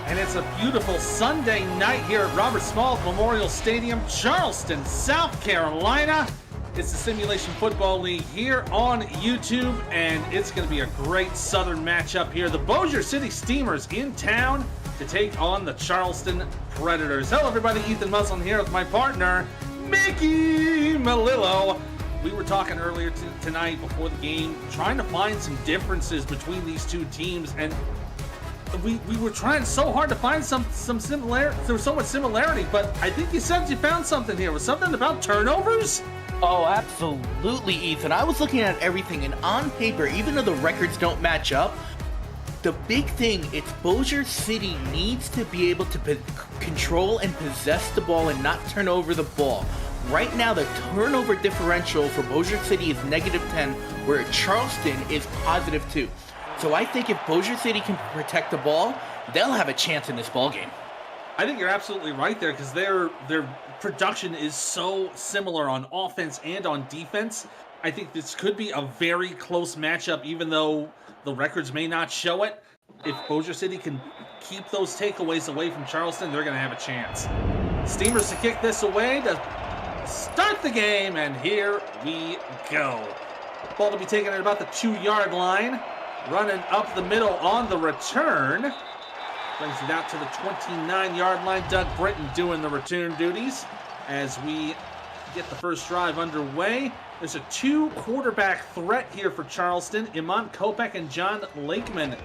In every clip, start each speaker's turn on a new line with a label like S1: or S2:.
S1: And it's a beautiful Sunday night here at Robert Small Memorial Stadium, Charleston, South Carolina. It's the Simulation Football League here on YouTube, and it's going to be a great Southern matchup here. The Bossier City Steamers in town to take on the Charleston Predators. Hello, everybody. Ethan Muslin here with my partner, Mickey Melillo. We were talking earlier tonight before the game, trying to find some differences between these two teams, and we were trying so hard to find some similarity. There was so much similarity, but I think you said you found something here. Was something about turnovers?
S2: Oh, absolutely, Ethan. I was looking at everything, and on paper, even though the records don't match up, the big thing, it's Bossier City needs to be able to control and possess the ball and not turn over the ball. Right now, the turnover differential for Bossier City is -10, where Charleston is +2. So I think if Bossier City can protect the ball, they'll have a chance in this ball game.
S1: I think you're absolutely right there, because their production is so similar on offense and on defense. I think this could be a very close matchup, even though the records may not show it. If Bossier City can keep those takeaways away from Charleston, they're going to have a chance. Steamers to kick this away to start the game, and here we go. Ball to be taken at about the 2-yard line. Running up the middle on the return. Brings it out to the 29-yard line. Doug Britton doing the return duties as we get the first drive underway. There's a 2-quarterback threat here for Charleston. Iman Kopech and John Lakeman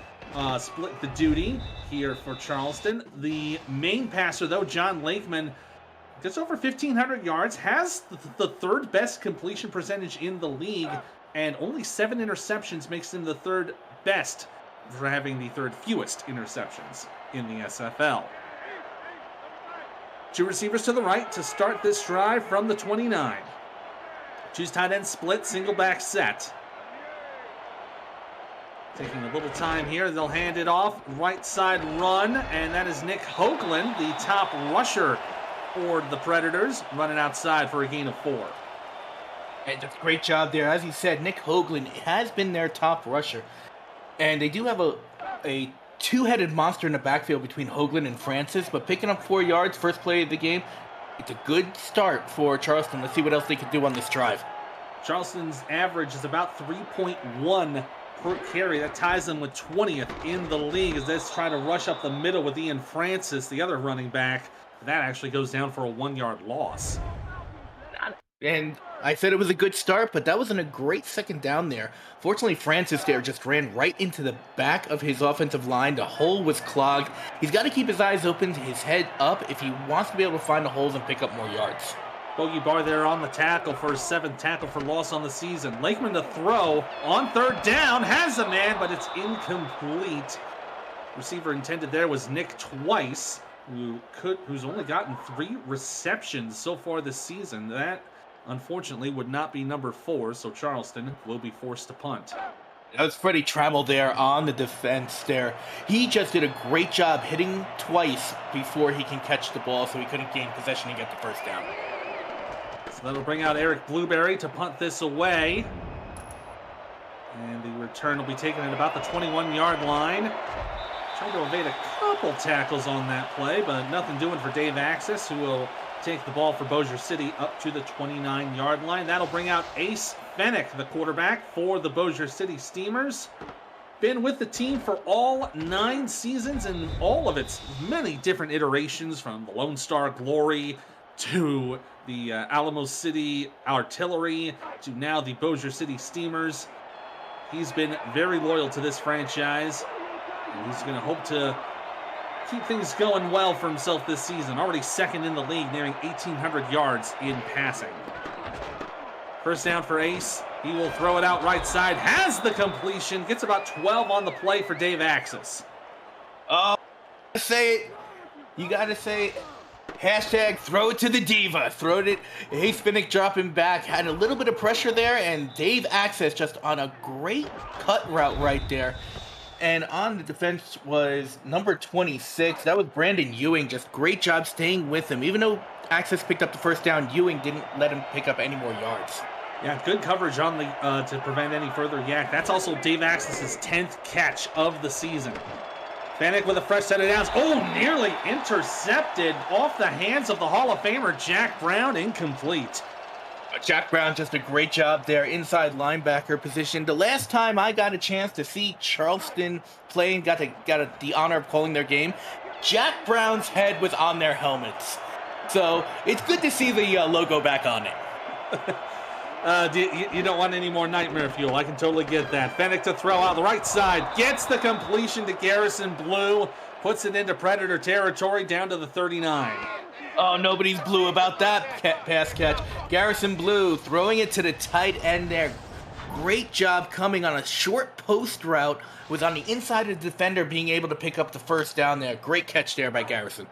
S1: split the duty here for Charleston. The main passer, though, John Lakeman, gets over 1,500 yards, has the third best completion percentage in the league, and only 7 interceptions makes him the third best for having the third fewest interceptions in the SFL. 2 receivers to the right to start this drive from the 29. Choose tight end split, single back set. Taking a little time here, they'll hand it off. Right side run, and that is Nick Hoagland, the top rusher for the Predators, running outside for a gain of 4.
S2: And just great job there. As you said, Nick Hoagland has been their top rusher. And they do have a two-headed monster in the backfield between Hoagland and Francis, but picking up 4 yards, first play of the game, it's a good start for Charleston. Let's see what else they can do on this drive.
S1: Charleston's average is about 3.1 per carry. That ties them with 20th in the league as they try to rush up the middle with Ian Francis, the other running back. That actually goes down for a 1-yard loss.
S2: And I said it was a good start, but that wasn't a great second down there. Fortunately, Francis there just ran right into the back of his offensive line. The hole was clogged. He's got to keep his eyes open, his head up, if he wants to be able to find the holes and pick up more yards.
S1: Bogey Barr there on the tackle for his 7th tackle for loss on the season. Lakeman to throw on 3rd down, has a man, but it's incomplete. Receiver intended there was Nick Twice, who's only gotten 3 receptions so far this season. That, unfortunately, would not be number 4, so Charleston will be forced to punt.
S2: That was Freddie Trammell there on the defense there. He just did a great job hitting Twice before he can catch the ball, so he couldn't gain possession and get the first down.
S1: So that'll bring out Eric Blueberry to punt this away. And the return will be taken at about the 21-yard line. Trying to evade a couple tackles on that play, but nothing doing for Dave Axis, who will take the ball for Bossier City up to the 29-yard line. That'll bring out Ace Fennick, the quarterback for the Bossier City Steamers. Been with the team for all 9 seasons and all of its many different iterations, from the Lone Star Glory to the Alamo City Artillery to now the Bossier City Steamers. He's been very loyal to this franchise, and he's going to hope to keep things going well for himself this season. Already 2nd in the league, nearing 1,800 yards in passing. First down for Ace. He will throw it out right side. Has the completion. Gets about 12 on the play for Dave Axis.
S2: Oh, you gotta say, hashtag throw it to the diva. Throw it. Ace Fennick dropping back. Had a little bit of pressure there, and Dave Axis just on a great cut route right there. And on the defense was number 26. That was Brandon Ewing. Just great job staying with him. Even though Axis picked up the first down, Ewing didn't let him pick up any more yards.
S1: Yeah, good coverage on the to prevent any further yak. That's also Dave Axis' 10th catch of the season. Fennec with a fresh set of downs. Oh, nearly intercepted off the hands of the Hall of Famer Jack Brown. Incomplete.
S2: Jack Brown just a great job there, inside linebacker position. The last time I got a chance to see Charleston play and got the honor of calling their game, Jack Brown's head was on their helmets. So it's good to see the logo back on it.
S1: You don't want any more nightmare fuel. I can totally get that. Fennec to throw out the right side. Gets the completion to Garrison Blue. Puts it into Predator territory down to the 39.
S2: Oh, nobody's blue about that pass catch. Garrison Blue throwing it to the tight end there. Great job coming on a short post route. Was on the inside of the defender, being able to pick up the first down there. Great catch there by Garrison.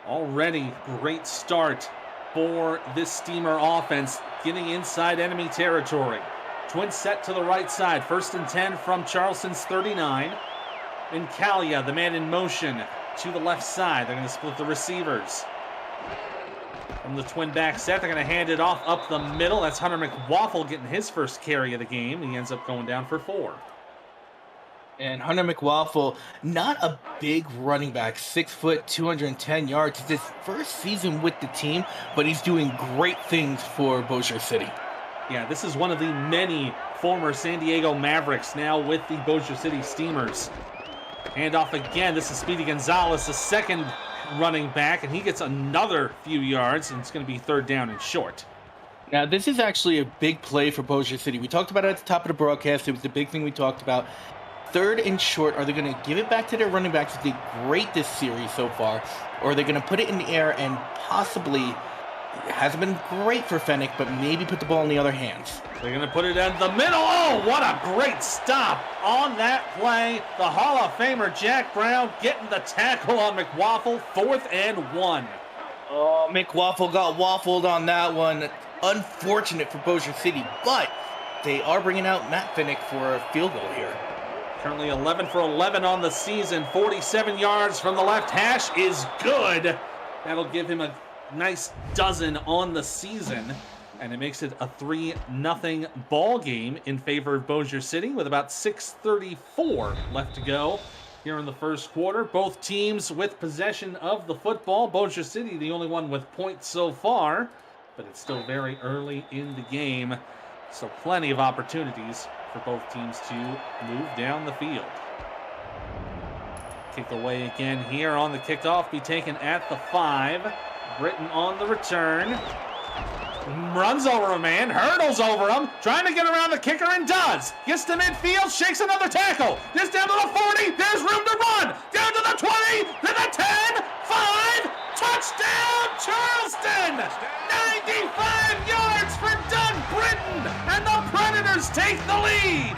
S1: Already great start for this Steamer offense, getting inside enemy territory. Twin set to the right side. 1st and 10 from Charleston's 39. And Kalia, the man in motion, to the left side. They're going to split the receivers. From the twin back set, they're going to hand it off up the middle. That's Hunter McWaffle getting his first carry of the game. He ends up going down for 4.
S2: And Hunter McWaffle, not a big running back, 6 foot, 210 yards. It's his first season with the team, but he's doing great things for Bossier City.
S1: Yeah, this is one of the many former San Diego Mavericks now with the Bossier City Steamers. Handoff again. This is Speedy Gonzalez, the second running back, and he gets another few yards, and it's going to be 3rd down and short.
S2: Now, this is actually a big play for Bossier City. We talked about it at the top of the broadcast. It was the big thing we talked about. 3rd and short. Are they going to give it back to their running backs who did great this series so far? Or are they going to put it in the air and possibly, it hasn't been great for Fennec, but maybe put the ball in the other hands?
S1: They're going to put it in the middle. Oh, what a great stop on that play. The Hall of Famer Jack Brown getting the tackle on McWaffle. 4th and 1.
S2: Oh, McWaffle got waffled on that one. Unfortunate for Bossier City, but they are bringing out Matt Fennec for a field goal here.
S1: Currently 11 for 11 on the season. 47 yards from the left hash is good. That'll give him a nice dozen on the season. And it makes it a 3-0 ball game in favor of Bossier City with about 6:34 left to go here in the first quarter. Both teams with possession of the football. Bossier City, the only one with points so far, but it's still very early in the game. So plenty of opportunities for both teams to move down the field. Kick away again here on the kickoff. Be taken at the 5. Britton on the return. Runs over a man, hurdles over him, trying to get around the kicker and does. Gets to midfield, shakes another tackle. Just down to the 40, there's room to run. Down to the 20, to the 10, 5, touchdown Charleston! 95 yards for Doug Britton, and the Predators take the lead.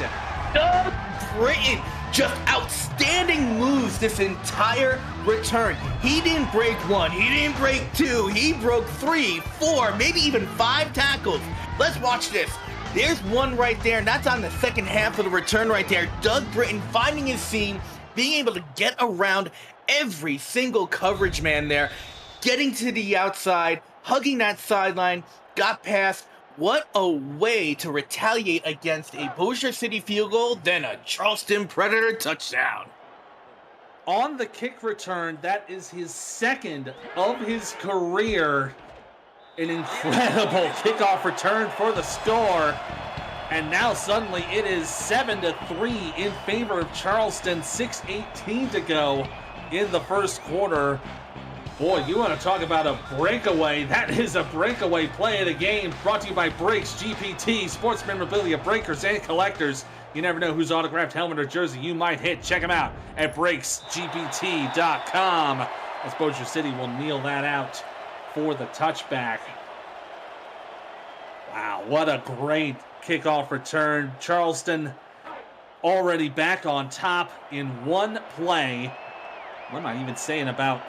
S2: Doug Britton, just outstanding moves this entire return. He didn't break 1, he didn't break 2, he broke 3, 4, maybe even 5 tackles. Let's watch this. There's one right there, and that's on the second half of the return right there. Doug Britton finding his seam, being able to get around every single coverage man there, getting to the outside, hugging that sideline, got past. What a way to retaliate against a Bossier City field goal, then a Charleston Predator touchdown.
S1: On the kick return, that is his second of his career. An incredible kickoff return for the score. And now suddenly it is 7-3 in favor of Charleston. 6:18 to go in the first quarter. Boy, you want to talk about a breakaway. That is a breakaway play of the game. Brought to you by Brakes GPT, sports memorabilia, breakers, and collectors. You never know whose autographed helmet or jersey you might hit. Check them out at BrakesGPT.com. As Bossier City will kneel that out for the touchback. Wow, what a great kickoff return. Charleston already back on top in one play. What am I even saying, about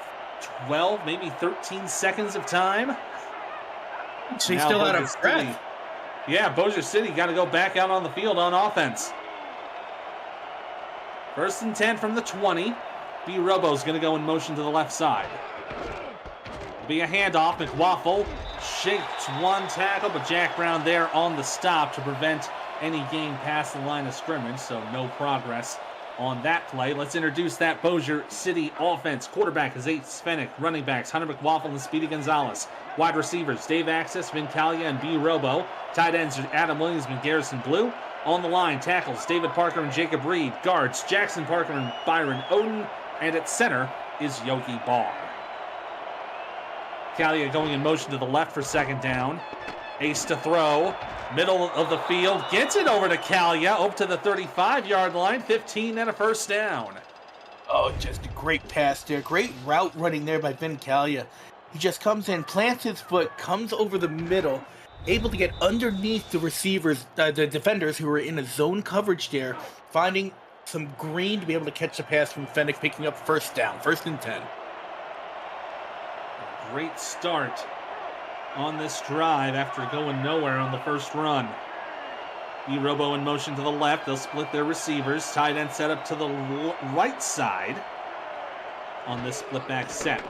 S1: 12, maybe 13 seconds of time?
S2: She's still out of breath.
S1: Yeah, Bossier City got to go back out on the field on offense. 1st and 10 from the 20. B. Robo's going to go in motion to the left side. Be a handoff. McWaffle shakes one tackle, but Jack Brown there on the stop to prevent any gain past the line of scrimmage, so no progress on that play. Let's introduce that Bossier City offense. Quarterback is Ace Fennick. Running backs, Hunter McWaffle and Speedy Gonzalez. Wide receivers, Dave Axis, Vin Calia, and B. Robo. Tight ends are Adam Williams and Garrison Blue. On the line, tackles, David Parker and Jacob Reed. Guards, Jackson Parker and Byron Oden. And at center is Yogi Barr. Calia going in motion to the left for second down. Ace to throw. Middle of the field. Gets it over to Calia. Up to the 35-yard line. 15 and a first down.
S2: Oh, just a great pass there. Great route running there by Ben Calia. He just comes in, plants his foot, comes over the middle, able to get underneath the receivers, the defenders who were in a zone coverage there, finding some green to be able to catch the pass from Fennick, picking up first down, 1st and 10.
S1: Great start on this drive after going nowhere on the first run. B-Robo in motion to the left. They'll split their receivers. Tight end set up to the right side on this split back set.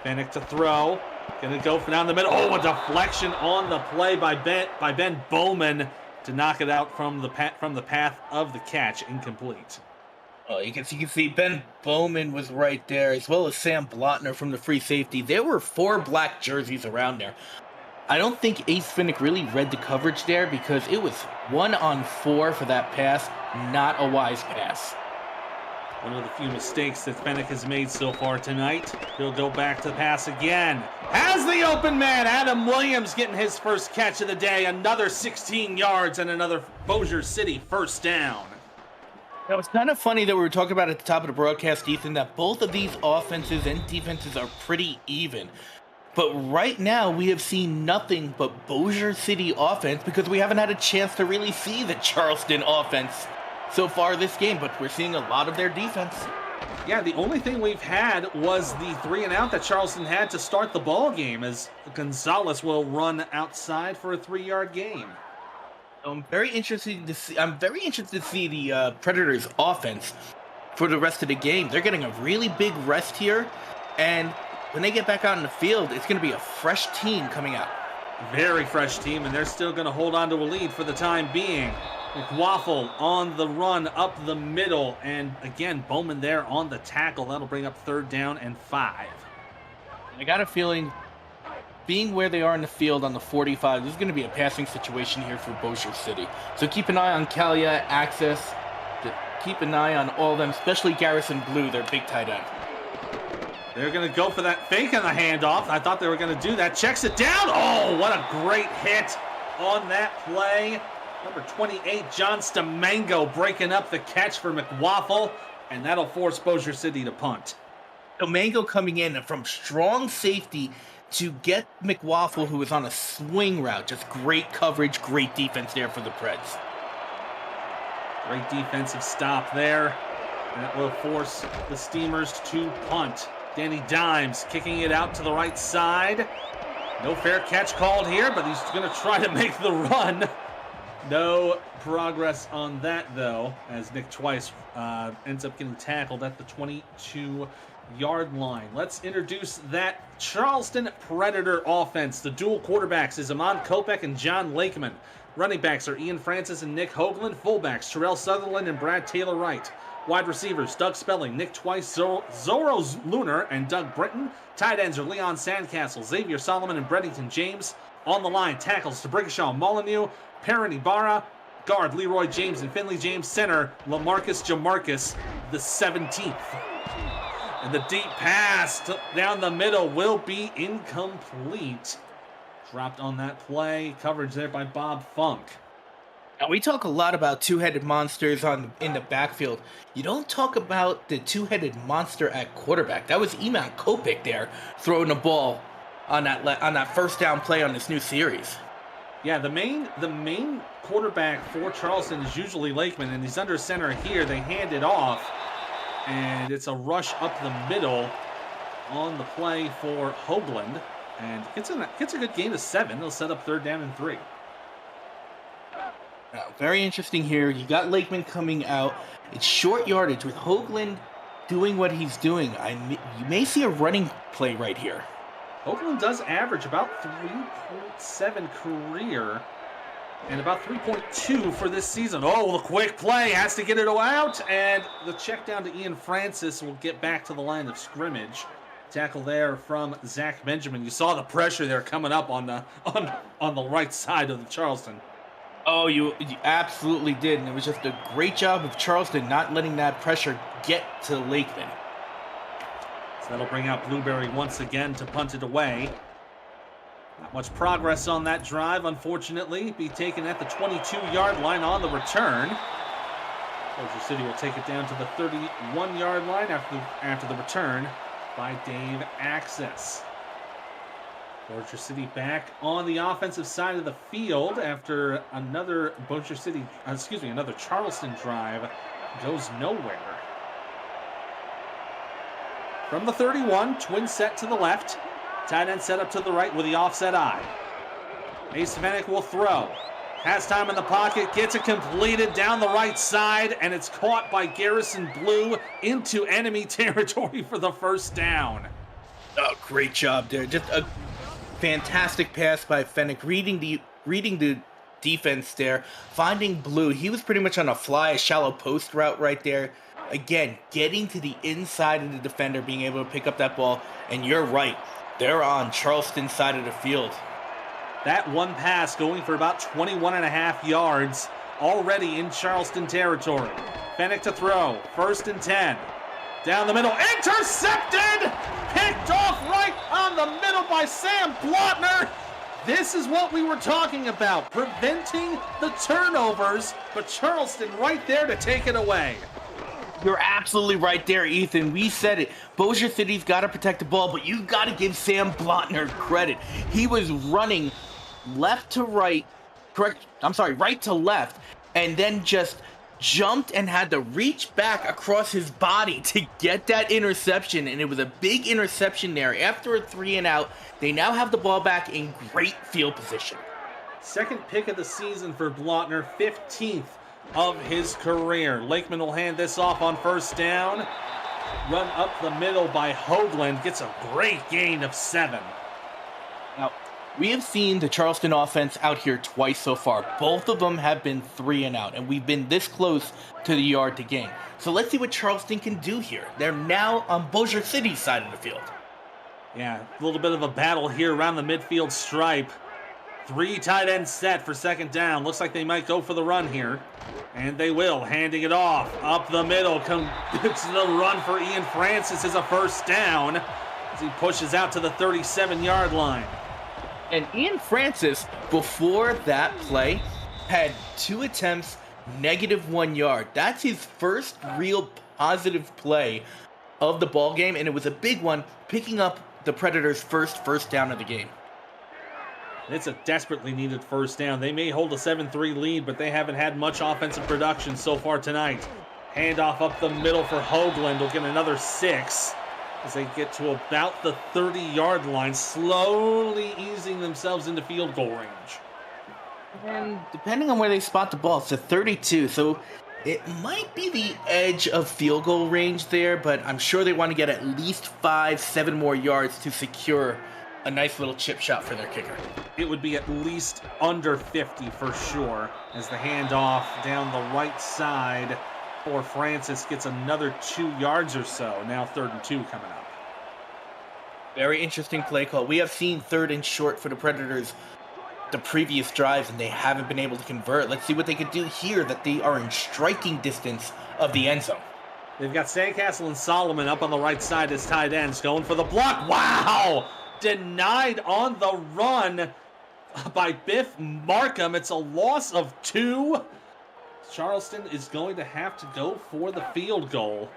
S1: Fennick to throw. Gonna go for down the middle. Oh, a deflection on the play by Ben Bowman to knock it out from the path of the catch. Incomplete.
S2: Oh, you can see Ben Bowman was right there, as well as Sam Blotner from the free safety. There were 4 black jerseys around there. I don't think Ace Fennick really read the coverage there because it was 1-on-4 for that pass, not a wise pass.
S1: One of the few mistakes that Fennick has made so far tonight. He'll go back to the pass again. Has the open man. Adam Williams getting his first catch of the day. Another 16 yards and another Bossier City first down.
S2: Now, it's kind of funny that we were talking about at the top of the broadcast, Ethan, that both of these offenses and defenses are pretty even. But right now, we have seen nothing but Bossier City offense because we haven't had a chance to really see the Charleston offense so far this game, but we're seeing a lot of their defense.
S1: Yeah, the only thing we've had was the 3-and-out that Charleston had to start the ball game, as Gonzalez will run outside for a 3-yard gain.
S2: I'm very interested to see the Predators' offense for the rest of the game. They're getting a really big rest here, and when they get back out in the field, it's going to be a fresh team coming out.
S1: Very fresh team, and they're still going to hold on to a lead for the time being. McWaffle on the run up the middle, and again, Bowman there on the tackle. That'll bring up 3rd down and 5.
S2: I got a feeling, being where they are in the field on the 45, this is going to be a passing situation here for Bossier City. So keep an eye on Calia, Access, keep an eye on all of them, especially Garrison Blue, their big tight end.
S1: They're going to go for that fake on the handoff. I thought they were going to do that. Checks it down. Oh, what a great hit on that play. Number 28, John Stamango breaking up the catch for McWaffle, and that'll force Bossier City to punt.
S2: Stamango coming in from strong safety to get McWaffle, who was on a swing route. Just great coverage, great defense there for the Preds.
S1: Great defensive stop there. And that will force the Steamers to punt. Danny Dimes kicking it out to the right side. No fair catch called here, but he's going to try to make the run. No progress on that, though, as Nick Twice ends up getting tackled at the 22-yard line. Let's introduce that Charleston Predator offense. The dual quarterbacks is Amon Kopech and John Lakeman. Running backs are Ian Francis and Nick Hoagland. Fullbacks, Terrell Sutherland and Brad Taylor Wright. Wide receivers, Doug Spelling, Nick Twice, Zorro Lunar, and Doug Britton. Tight ends are Leon Sandcastle, Xavier Solomon, and Breddington James. On the line, tackles to Brigashaw Molyneux, Perrin Ibarra, guard Leroy James and Finley James, center LaMarcus Jamarcus, the 17th. And the deep pass down the middle will be incomplete. Dropped on that play. Coverage there by Bob Funk.
S2: Now, we talk a lot about two-headed monsters in the backfield. You don't talk about the two-headed monster at quarterback. That was Iman Kopech there throwing the ball on that first down play on this new series.
S1: Yeah, the main quarterback for Charleston is usually Lakeman, and he's under center here. They hand it off, and it's a rush up the middle on the play for Hoagland, and gets a good gain of 7. They'll set up 3rd down and 3.
S2: Now, very interesting here. You got Lakeman coming out. It's short yardage with Hoagland doing what he's doing. You may see a running play right here.
S1: Hoagland does average about 3.7 career. And about 3.2 for this season. Oh, the quick play has to get it out. And the check down to Ian Francis will get back to the line of scrimmage. Tackle there from Zach Benjamin. You saw the pressure there coming up on the right side of the Charleston.
S2: Oh, you absolutely did. And it was just a great job of Charleston not letting that pressure get to Lakeman.
S1: So that'll bring out Blueberry once again to punt it away. Not much progress on that drive, unfortunately. Be taken at the 22-yard line on the return. Bossier City will take it down to the 31-yard line after the return by Dave Axis. Bossier City back on the offensive side of the field after another another Charleston drive goes nowhere. From the 31, twin set to the left. Tight end set up to the right with the offset eye. Ace Fennick will throw. Has time in the pocket, gets it completed down the right side, and it's caught by Garrison Blue into enemy territory for the first down.
S2: Oh, great job there. Just a fantastic pass by Fennick, reading the defense there, finding Blue. He was pretty much on a shallow post route right there. Again, getting to the inside of the defender, being able to pick up that ball, and you're right. They're on Charleston's side of the field.
S1: That one pass going for about 21.5 yards already in Charleston territory. Fennick to throw. 1st and 10. Down the middle. Intercepted! Picked off right on the middle by Sam Blotner. This is what we were talking about. Preventing the turnovers, but Charleston right there to take it away.
S2: You're absolutely right there, Ethan. We said it. Bossier City's got to protect the ball, but you got to give Sam Blotner credit. He was running right to left, and then just jumped and had to reach back across his body to get that interception, and it was a big interception there. After a 3 and out, they now have the ball back in great field position.
S1: Second pick of the season for Blotner, 15th of his career. Lakeman will hand this off on 1st down. Run up the middle by Hoagland. Gets a great gain of 7.
S2: Now, we have seen the Charleston offense out here twice so far. Both of them have been 3 and out, and we've been this close to the yard to gain. So let's see what Charleston can do here. They're now on Bossier City's side of the field.
S1: Yeah, a little bit of a battle here around the midfield stripe. 3 tight ends set for 2nd down. Looks like they might go for the run here. And they will, handing it off. Up the middle, it's the run for Ian Francis is a 1st down as he pushes out to the 37-yard line.
S2: And Ian Francis, before that play, had 2 attempts, -1 yard. That's his first real positive play of the ball game, and it was a big one, picking up the Predators' first down of the game.
S1: It's a desperately needed 1st down. They may hold a 7-3 lead, but they haven't had much offensive production so far tonight. Handoff up the middle for Hoagland. Will get another 6 as they get to about the 30-yard line, slowly easing themselves into field goal range.
S2: And depending on where they spot the ball, it's a 32, so it might be the edge of field goal range there, but I'm sure they want to get at least 5-7 more yards to secure a nice little chip shot for their kicker.
S1: It would be at least under 50 for sure, as the handoff down the right side for Francis gets another 2 yards or so. Now 3rd and 2 coming up.
S2: Very interesting play call. We have seen 3rd and short for the Predators the previous drives, and they haven't been able to convert. Let's see what they could do here, that they are in striking distance of the end zone.
S1: They've got Sandcastle and Solomon up on the right side as tight ends, going for the block. Wow! Denied on the run by Biff Markham. It's a loss of 2. Charleston is going to have to go for the field goal.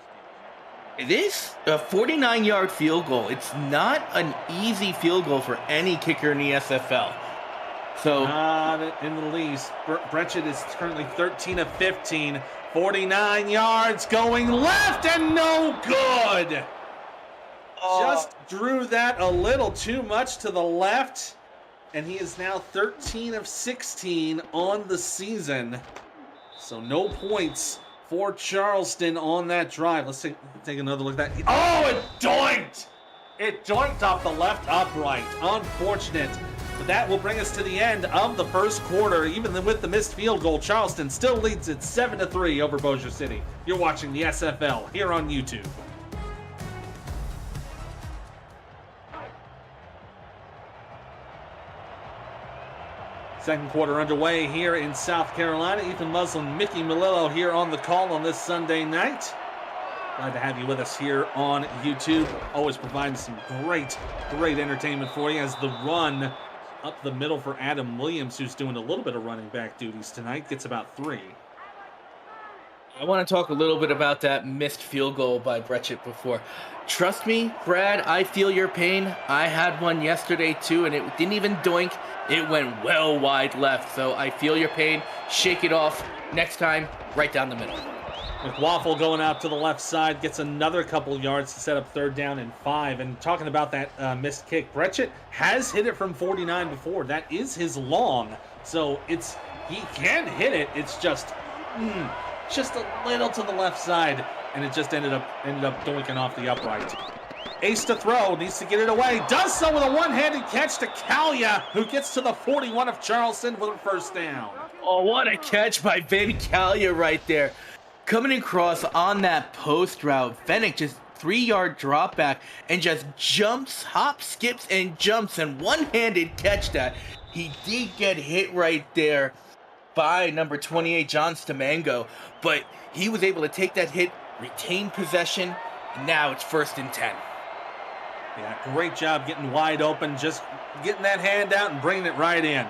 S2: It is a 49-yard field goal. It's not an easy field goal for any kicker in the SFL. So,
S1: not in the least. Brechet is currently 13 of 15. 49 yards going left and no good. Just drew that a little too much to the left. And he is now 13 of 16 on the season. So no points for Charleston on that drive. Let's take another look at that. Oh, it doinked! It doinked off the left upright. Unfortunate But that will bring us to the end of the first quarter. Even with the missed field goal, Charleston still leads it 7-3 over Bossier City. You're watching the SFL here on YouTube. Second quarter underway here in South Carolina. Ethan Muslin, Mickey Melillo here on the call on this Sunday night. Glad to have you with us here on YouTube. Always providing some great entertainment for you as the run up the middle for Adam Williams, who's doing a little bit of running back duties tonight, gets about 3.
S2: I want to talk a little bit about that missed field goal by Brechet before. Trust me, Brad, I feel your pain. I had one yesterday too, and it didn't even doink. It went well wide left, so I feel your pain. Shake it off. Next time, right down the middle.
S1: McWaffle going out to the left side, gets another couple yards to set up 3rd down and 5. And talking about that missed kick, Brechet has hit it from 49 before. That is his long, so he can hit it. It's just a little to the left side, and it just ended up doinking off the upright. Ace to throw, needs to get it away. Does so with a one-handed catch to Kalia, who gets to the 41 of Charleston with a 1st down.
S2: Oh, what a catch by Ben Kalia right there. Coming across on that post route, Fennec just 3-yard drop back and just jumps, hops, skips, and jumps and one-handed catch that. He did get hit right there by number 28, John Stamango, but he was able to take that hit, retain possession, and now it's 1st and 10.
S1: Yeah, great job getting wide open, just getting that hand out and bringing it right in.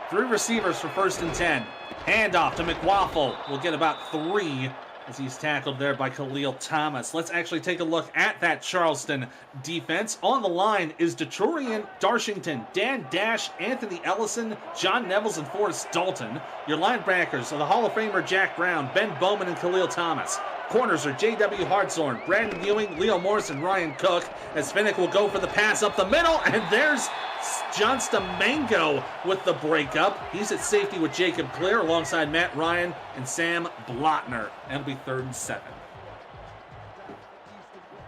S1: 3 receivers for 1st and 10. Handoff to McWaffle. Will get about 3 as he's tackled there by Khalil Thomas. Let's actually take a look at that Charleston defense. On the line is Detroit Darshington, Dan Dash, Anthony Ellison, John Nevels, and Forrest Dalton. Your linebackers are the Hall of Famer Jack Brown, Ben Bowman, and Khalil Thomas. Corners are J.W. Hartshorn, Brandon Ewing, Leo Morris, and Ryan Cook, as Finnick will go for the pass up the middle, and there's John Stamango with the breakup. He's at safety with Jacob Clear alongside Matt Ryan and Sam Blotner. That'll be 3rd and 7.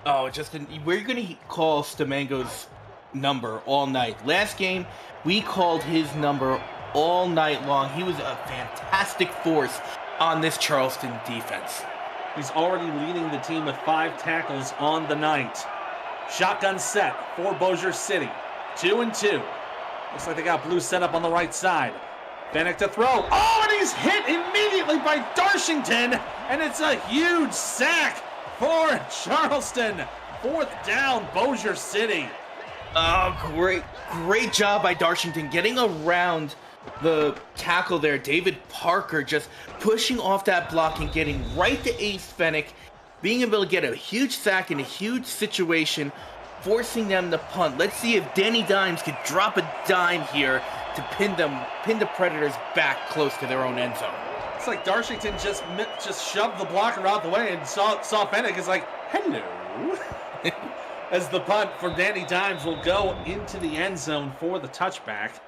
S2: Oh, Justin, we're going to call Stamango's number all night. Last game, we called his number all night long. He was a fantastic force on this Charleston defense.
S1: He's already leading the team with 5 tackles on the night. Shotgun set for Bossier City. 2 and 2. Looks like they got blue set up on the right side. Fennec to throw. Oh, and he's hit immediately by Darshington. And it's a huge sack for Charleston. 4th down, Bossier City.
S2: Oh, great job by Darshington getting around the tackle there. David Parker just pushing off that block and getting right to Ace Fennec, being able to get a huge sack in a huge situation, forcing them to punt. Let's see if Danny Dimes could drop a dime here to pin the Predators back close to their own end zone.
S1: It's like Darshington just shoved the blocker out the way and saw Fennec is like, hello. As the punt for Danny Dimes will go into the end zone for the touchback.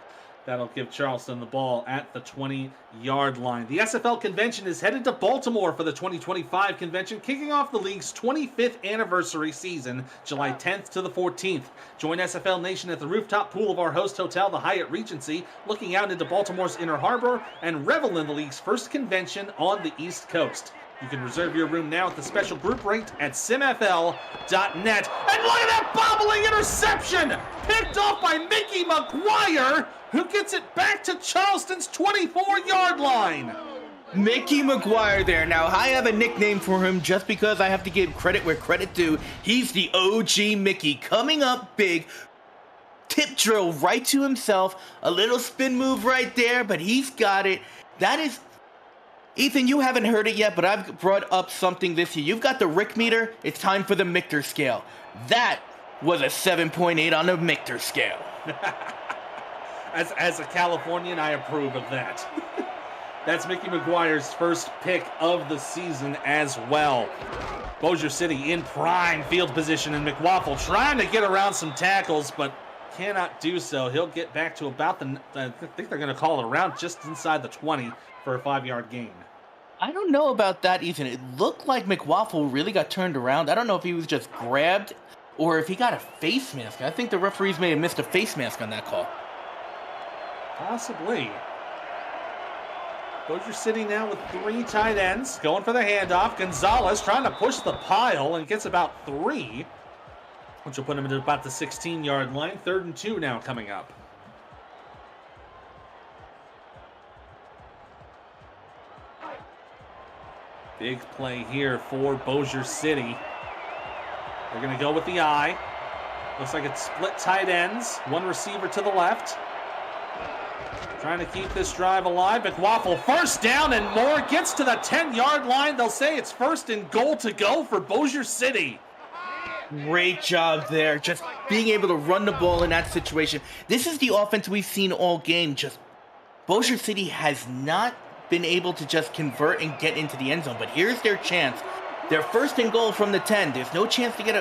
S1: That'll give Charleston the ball at the 20-yard line. The SFL convention is headed to Baltimore for the 2025 convention, kicking off the league's 25th anniversary season, July 10th to the 14th. Join SFL Nation at the rooftop pool of our host hotel, the Hyatt Regency, looking out into Baltimore's Inner Harbor, and revel in the league's first convention on the East Coast. You can reserve your room now at the special group rate at simfl.net. And look at that bobbling interception! Picked off by Mickey McGuire, who gets it back to Charleston's 24-yard line.
S2: Mickey McGuire there. Now, I have a nickname for him just because I have to give credit where credit due. He's the OG Mickey, coming up big. Tip drill right to himself. A little spin move right there, but he's got it. That is... Ethan, you haven't heard it yet, but I've brought up something this year. You've got the Rick meter. It's time for the Michter scale. That was a 7.8 on the Michter scale.
S1: As a Californian, I approve of that. That's Mickey McGuire's first pick of the season as well. Bossier City in prime field position, and McWaffle trying to get around some tackles, but cannot do so. He'll get back to about I think they're going to call it around just inside the 20 for a 5-yard gain.
S2: I don't know about that, Ethan. It looked like McWaffle really got turned around. I don't know if he was just grabbed or if he got a face mask. I think the referees may have missed a face mask on that call.
S1: Possibly. Bossier City now with 3 tight ends. Going for the handoff. Gonzalez trying to push the pile and gets about 3, which will put him into about the 16-yard line. 3rd and 2 now coming up. Big play here for Bossier City. They're going to go with the I. Looks like it's split tight ends. 1 receiver to the left. Trying to keep this drive alive. McWaffle, first down and more. Gets to the 10-yard line. They'll say it's 1st and goal to go for Bossier City.
S2: Great job there, just being able to run the ball in that situation. This is the offense we've seen all game. Just Bossier City has not been able to just convert and get into the end zone, but here's their chance. They're 1st and goal from the 10. There's no chance to get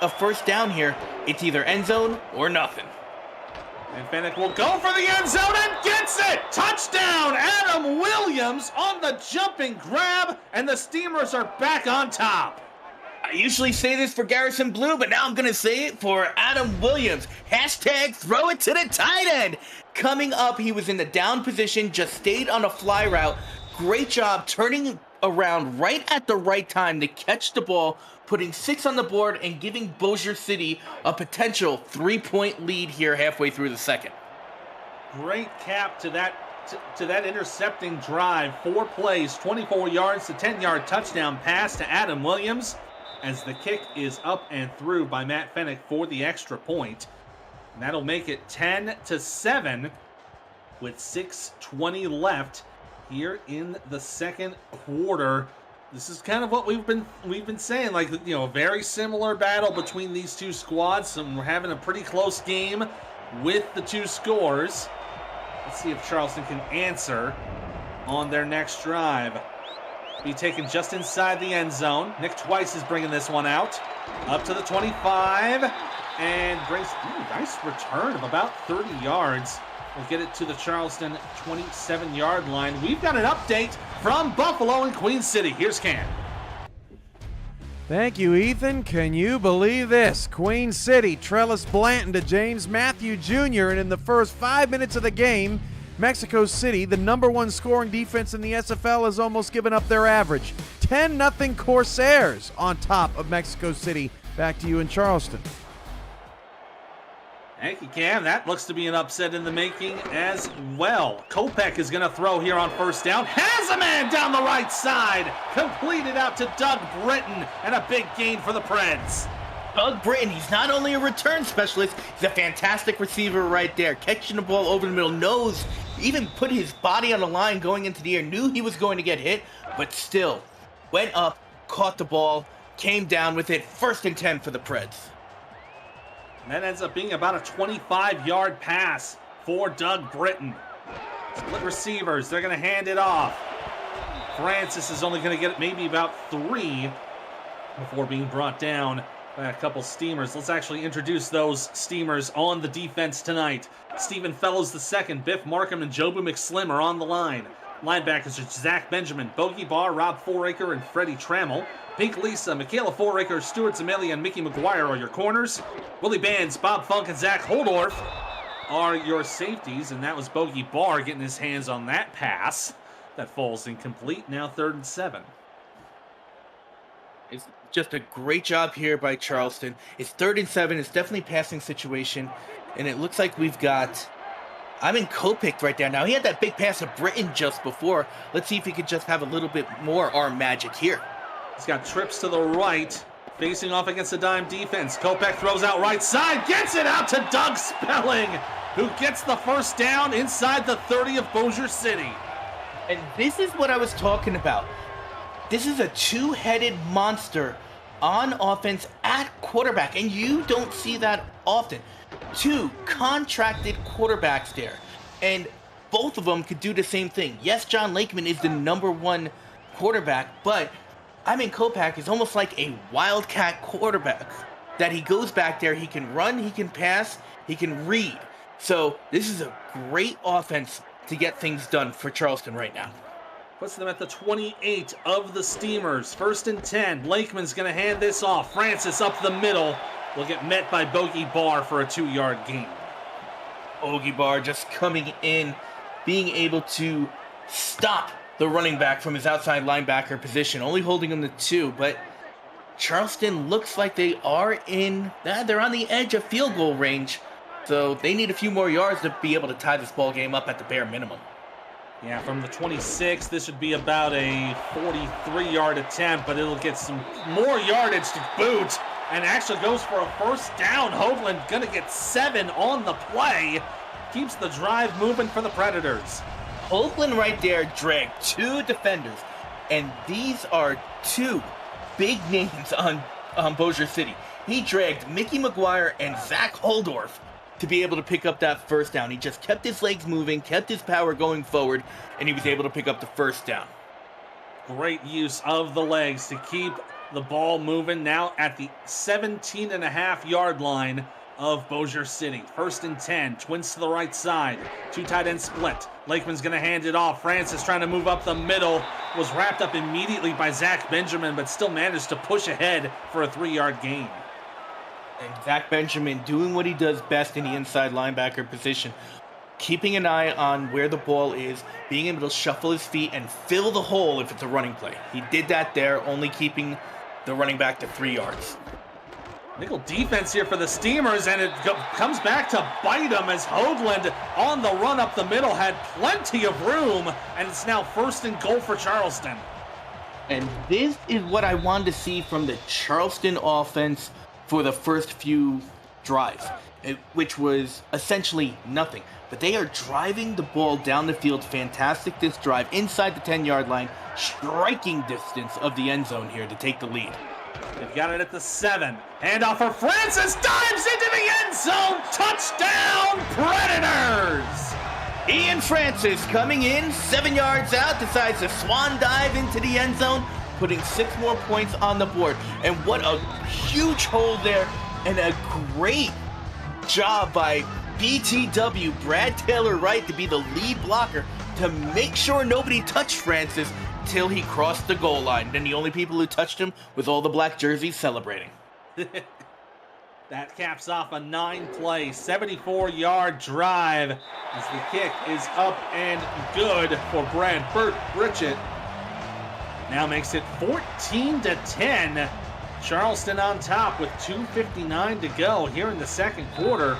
S2: a first down here. It's either end zone or nothing.
S1: And Fennec will go for the end zone and gets it! Touchdown! Adam Williams on the jumping grab, and the Steamers are back on top.
S2: I usually say this for Garrison Blue, but now I'm going to say it for Adam Williams. Hashtag throw it to the tight end. Coming up, he was in the down position, just stayed on a fly route. Great job turning around right at the right time to catch the ball, putting 6 on the board and giving Bossier City a potential 3-point lead here halfway through the second.
S1: Great cap to that intercepting drive. 4 plays, 24 yards to 10-yard touchdown pass to Adam Williams, as the kick is up and through by Matt Fennec for the extra point. And that'll make it 10-7 with 6:20 left here in the second quarter. This is kind of what we've been saying, like, you know, a very similar battle between these two squads, and we're having a pretty close game with the 2 scores. Let's see if Charleston can answer on their next drive. Be taken just inside the end zone. Nick Twice is bringing this one out. Up to the 25. And brings, nice return of about 30 yards. We'll get it to the Charleston 27-yard line. We've got an update from Buffalo and Queen City. Here's Cam.
S3: Thank you, Ethan. Can you believe this? Queen City, Trellis Blanton to James Matthew Jr., and in the first 5 minutes of the game, Mexico City, the #1 scoring defense in the SFL, has almost given up their average. 10-0 Corsairs on top of Mexico City. Back to you in Charleston.
S1: Thank you, Cam. That looks to be an upset in the making as well. Kopech is going to throw here on first down. Has a man down the right side. Completed out to Doug Britton, and a big gain for the Preds.
S2: Doug Britton, he's not only a return specialist, he's a fantastic receiver right there. Catching the ball over the middle, knows, even put his body on the line going into the air, knew he was going to get hit, but still went up, caught the ball, came down with it. 1st and 10 for the Preds.
S1: And that ends up being about a 25-yard pass for Doug Britton. Split receivers, they're going to hand it off. Francis is only going to get maybe about 3 before being brought down by a couple Steamers. Let's actually introduce those Steamers on the defense tonight. Stephen Fellows II, Biff Markham, and Jobu McSlim are on the line. Linebackers are Zach Benjamin, Bogey Barr, Rob Foraker, and Freddie Trammell. Pink Lisa, Michaela Foraker, Stuart Zemelia, and Mickey McGuire are your corners. Willie Bands, Bob Funk, and Zach Holdorf are your safeties, and that was Bogey Barr getting his hands on that pass. That falls incomplete. Now 3rd and 7.
S2: It's just a great job here by Charleston. It's 3rd and 7. It's definitely a passing situation, and it looks like we've got Ivan Kopech right there. Now, he had that big pass to Britton just before. Let's see if he could just have a little bit more arm magic here.
S1: He's got trips to the right, facing off against the dime defense. Kopech throws out right side, gets it out to Doug Spelling, who gets the first down inside the 30 of Bossier City.
S2: And this is what I was talking about. This is a 2-headed monster on offense at quarterback, and you don't see that often. 2 contracted quarterbacks there, and both of them could do the same thing. Yes, John Lakeman is the #1 quarterback, but Ivan Kopech is almost like a wildcat quarterback, that he goes back there, he can run, he can pass, he can read. So this is a great offense to get things done for Charleston right now.
S1: Puts them at the 28 of the Steamers. 1st and 10. Lakeman's going to hand this off. Francis up the middle will get met by Bogey Barr for a 2-yard gain.
S2: Ogibar just coming in, being able to stop the running back from his outside linebacker position, only holding him to 2, but Charleston looks like they're on the edge of field goal range, so they need a few more yards to be able to tie this ball game up at the bare minimum.
S1: Yeah, from the 26, this would be about a 43-yard attempt, but it'll get some more yardage to boot, and actually goes for a first down. Hoagland gonna get 7 on the play. Keeps the drive moving for the Predators.
S2: Hoagland right there dragged 2 defenders, and these are 2 big names on Bossier City. He dragged Mickey McGuire and Zach Holdorf to be able to pick up that first down. He just kept his legs moving, kept his power going forward, and he was able to pick up the first down.
S1: Great use of the legs to keep the ball moving. Now at the 17.5-yard line of Bossier City. 1st and 10, Twins to the right side. 2 tight end split. Lakeman's going to hand it off. Francis trying to move up the middle. Was wrapped up immediately by Zach Benjamin, but still managed to push ahead for a 3-yard gain.
S2: And Zach Benjamin doing what he does best in the inside linebacker position. Keeping an eye on where the ball is, being able to shuffle his feet and fill the hole if it's a running play. He did that there, only keeping the running back to 3 yards.
S1: Nickel defense here for the Steamers, and it comes back to bite them as Hoagland on the run up the middle had plenty of room, and it's now 1st and goal for Charleston.
S2: And this is what I wanted to see from the Charleston offense for the first few drives, which was essentially nothing. But they are driving the ball down the field. Fantastic this drive inside the 10-yard line, striking distance of the end zone here to take the lead.
S1: They've got it at the 7. Handoff for Francis, dives into the end zone. Touchdown, Predators!
S2: Ian Francis coming in, 7 yards out, decides to swan dive into the end zone, putting 6 more points on the board. And what a huge hole there, and a great job by BTW, Brad Taylor Wright, to be the lead blocker to make sure nobody touched Francis till he crossed the goal line. Then the only people who touched him was all the black jerseys celebrating.
S1: That caps off a 9-play, 74-yard drive as the kick is up and good for Brad Britchett. Now makes it 14-10. Charleston on top with 2:59 to go here in the second quarter.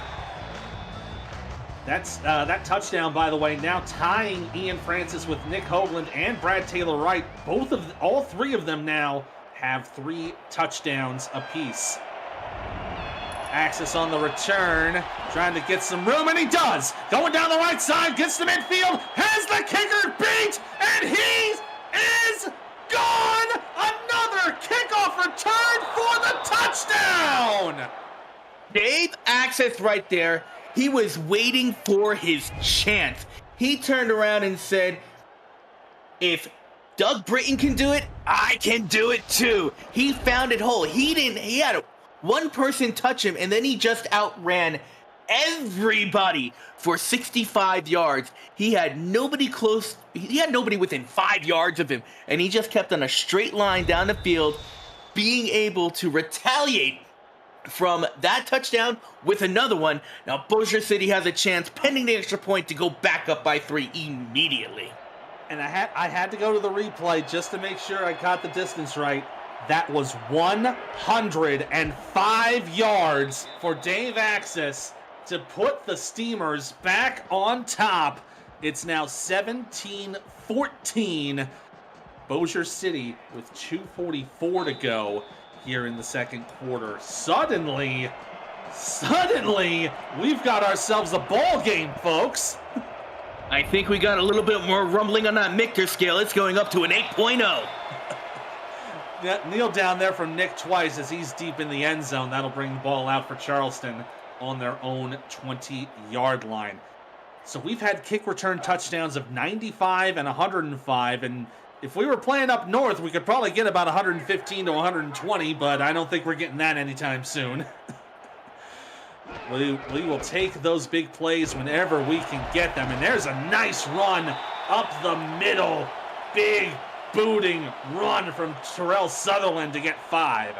S1: That's that touchdown, by the way, now tying Ian Francis with Nick Hoagland and Brad Taylor Wright. All 3 of them now have 3 touchdowns apiece. Axis on the return, trying to get some room, and he does. Going down the right side, gets to midfield, has the kicker beat, and he is gone! Another kickoff return for the touchdown!
S2: Dave Axis right there. He was waiting for his chance. He turned around and said, if Doug Britton can do it, I can do it too. He found it whole. He had one person touch him, and then he just outran everybody for 65 yards. He had nobody close. He had nobody within 5 yards of him, and he just kept on a straight line down the field, being able to retaliate from that touchdown with another one. Now Bossier City has a chance, pending the extra point, to go back up by 3 immediately.
S1: And I had to go to the replay just to make sure I got the distance right. That was 105 yards for Dave Axis to put the Steamers back on top. It's now 17-14. Bossier City with 2:44 to go here in the second quarter. Suddenly, we've got ourselves a ball game, folks.
S2: I think we got a little bit more rumbling on that Michter scale. It's going up to an 8.0.
S1: Kneel down there from Nick twice as he's deep in the end zone. That'll bring the ball out for Charleston on their own 20-yard line. So we've had kick return touchdowns of 95 and 105, and if we were playing up north, we could probably get about 115 to 120, but I don't think we're getting that anytime soon. We will take those big plays whenever we can get them, and there's a nice run up the middle. Big booting run from Terrell Sutherland to get 5.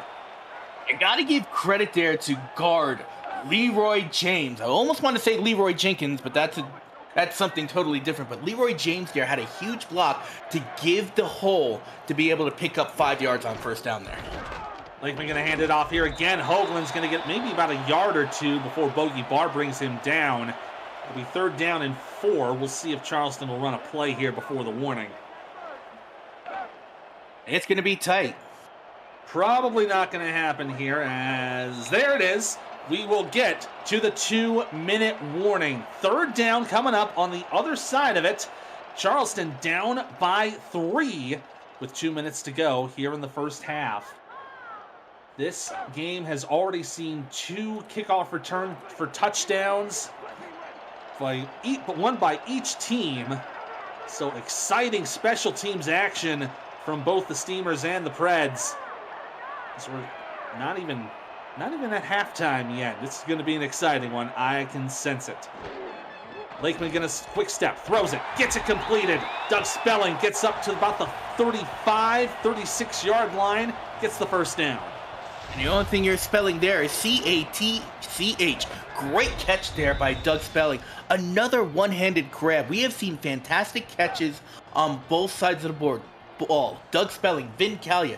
S2: You got to give credit there to guard Leroy James. I almost want to say Leroy Jenkins, but that's something totally different. But Leroy James there had a huge block to give the hole to be able to pick up 5 yards on first down there.
S1: Lakeman going to hand it off here again. Hoagland's going to get maybe about a yard or two before Bogey Barr brings him down. It'll be 3rd down and 4. We'll see if Charleston will run a play here before the warning.
S2: It's going to be tight.
S1: Probably not going to happen here, as there it is. We will get to the 2-minute warning. 3rd down coming up on the other side of it. Charleston down by 3 with 2 minutes to go here in the first half. This game has already seen 2 kickoff return for touchdowns, one by each team. So exciting special teams action from both the Steamers and the Preds. So we're not even at halftime yet. This is going to be an exciting one. I can sense it. Lakeman going to quick step, throws it, gets it completed. Doug Spelling gets up to about the 35, 36-yard line, gets the first down.
S2: And the only thing you're spelling there is C-A-T-C-H. Great catch there by Doug Spelling. Another one-handed grab. We have seen fantastic catches on both sides of the ball. Doug Spelling, Vin Callia.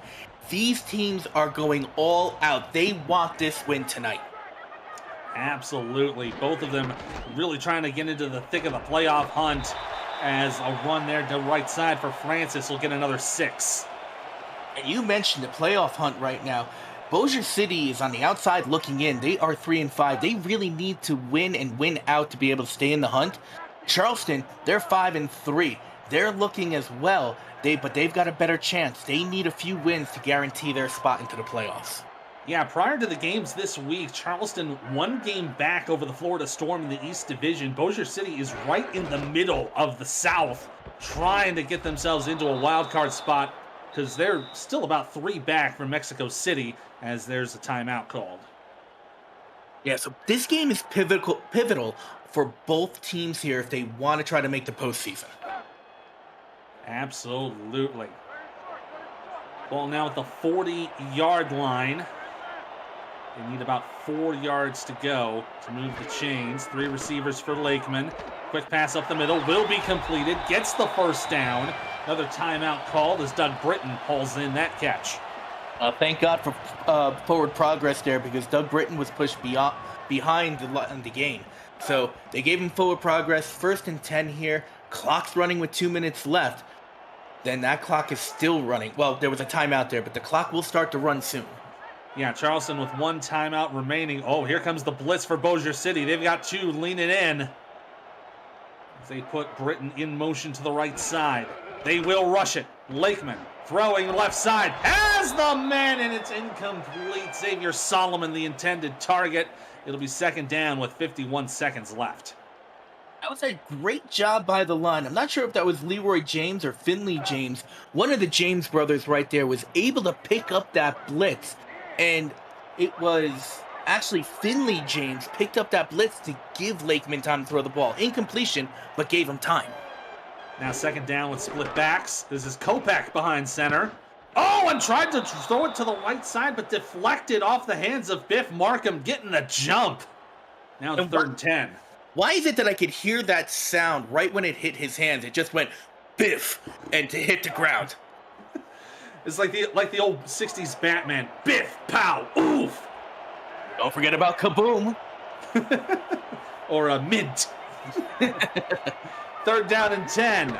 S2: These teams are going all out. They want this win tonight.
S1: Absolutely. Both of them really trying to get into the thick of the playoff hunt, as a run there to the right side for Francis will get another 6.
S2: And you mentioned the playoff hunt right now. Bossier City is on the outside looking in. They are 3-5. They really need to win and win out to be able to stay in the hunt. Charleston, they're 5-3. They're looking as well, but they've got a better chance. They need a few wins to guarantee their spot into the playoffs.
S1: Yeah, prior to the games this week, Charleston 1 game back over the Florida Storm in the East Division. Bossier City is right in the middle of the South, trying to get themselves into a wild card spot, because they're still about 3 back from Mexico City, as there's a timeout called.
S2: Yeah, so this game is pivotal for both teams here if they want to try to make the postseason.
S1: Absolutely. Ball now at the 40-yard line. They need about 4 yards to go to move the chains. 3 receivers for Lakeman. Quick pass up the middle will be completed. Gets the first down. Another timeout called as Doug Britton hauls in that catch.
S2: Thank God for forward progress there, because Doug Britton was pushed behind the game. So they gave him forward progress. 1st and 10 here. Clock's running with 2 minutes left. Then that clock is still running. Well, there was a timeout there, but the clock will start to run soon.
S1: Yeah, Charleston with 1 timeout remaining. Oh, here comes the blitz for Bossier City. They've got 2 leaning in. They put Britton in motion to the right side. They will rush it. Lakeman throwing left side. Has the man, and it's incomplete. Xavier Solomon, the intended target. It'll be 2nd down with 51 seconds left.
S2: That was a great job by the line. I'm not sure if that was Leroy James or Finley James. One of the James brothers right there was able to pick up that blitz. And it was actually Finley James picked up that blitz to give Lakeman time to throw the ball. Incompletion, but gave him time.
S1: Now 2nd down with split backs. This is Kopak behind center. Oh, and tried to throw it to the right side, but deflected off the hands of Biff Markham, getting the jump. Now 3rd and 10.
S2: Why is it that I could hear that sound right when it hit his hands? It just went biff and to hit the ground.
S1: It's like the old 60s Batman. Biff, pow, oof.
S2: Don't forget about kaboom.
S1: Or a mint. 3rd down and 10.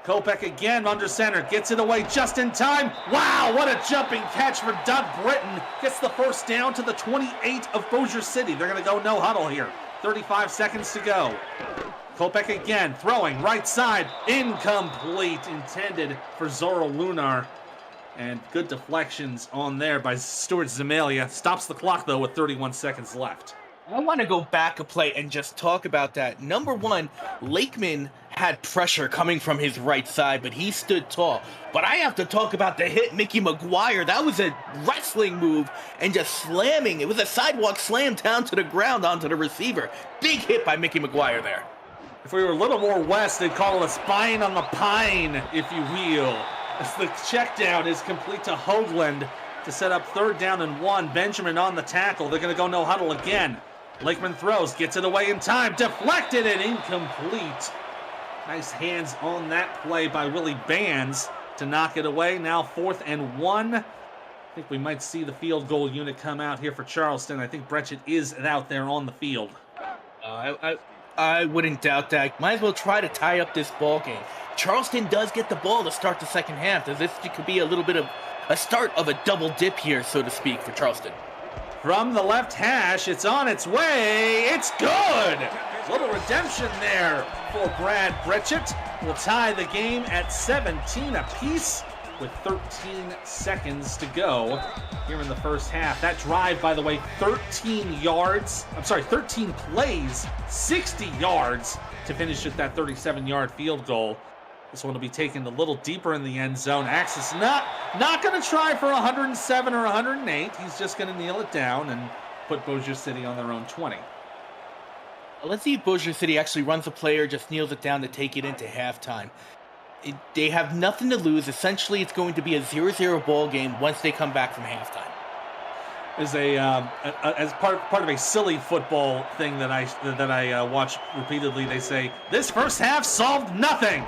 S1: Kopak again under center. Gets it away just in time. Wow, what a jumping catch for Doug Britton. Gets the first down to the 28 of Bossier City. They're going to go no huddle here. 35 seconds to go. Kopak again, throwing right side, incomplete, intended for Zoro Lunar. And good deflections on there by Stuart Zemalia. Stops the clock, though, with 31 seconds left.
S2: I want to go back a play and just talk about that. Number one, Lakeman had pressure coming from his right side, but he stood tall. But I have to talk about the hit Mickey McGuire. That was a wrestling move and just slamming. It was a sidewalk slam down to the ground onto the receiver. Big hit by Mickey McGuire there.
S1: If we were a little more west, they'd call it a spine on the pine, if you will. As the check down is complete to Hoagland. to set up 3rd down and 1. Benjamin on the tackle. They're going to go no huddle again. Lakeman throws, gets it away in time, deflected and incomplete. Nice hands on that play by Willie Bands to knock it away. Now 4th and 1. I think we might see the field goal unit come out here for Charleston. I think Brechet is out there on the field.
S2: I wouldn't doubt that. Might as well try to tie up this ball game. Charleston does get the ball to start the second half. This could be a little bit of a start of a double dip here, so to speak, for Charleston.
S1: From the left hash, it's on its way. It's good. Little redemption there for Brad Brechet. Will tie the game at 17 apiece with 13 seconds to go here in the first half. That drive, by the way, 13 plays, 60 yards to finish at that 37-yard field goal. This one will be taken a little deeper in the end zone. Axis not going to try for 107 or 108. He's just going to kneel it down and put Bossier City on their own 20.
S2: Let's see if Bossier City actually runs the play or just kneels it down to take it into halftime. They have nothing to lose. Essentially, it's going to be a 0-0 ball game once they come back from halftime.
S1: As part of a silly football thing that I watch repeatedly, they say, this first half solved nothing.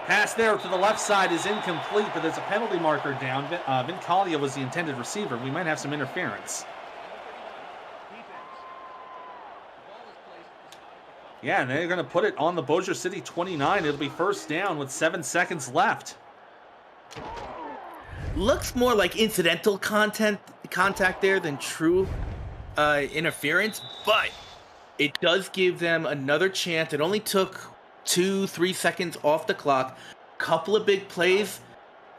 S1: Pass there to the left side is incomplete, but there's a penalty marker down. Vin Collier was the intended receiver. We might have some interference. Yeah, and they're going to put it on the Bossier City 29. It'll be first down with 7 seconds left.
S2: Looks more like incidental contact there than true interference, but it does give them another chance. It only took 2-3 seconds off the clock. Couple of big plays.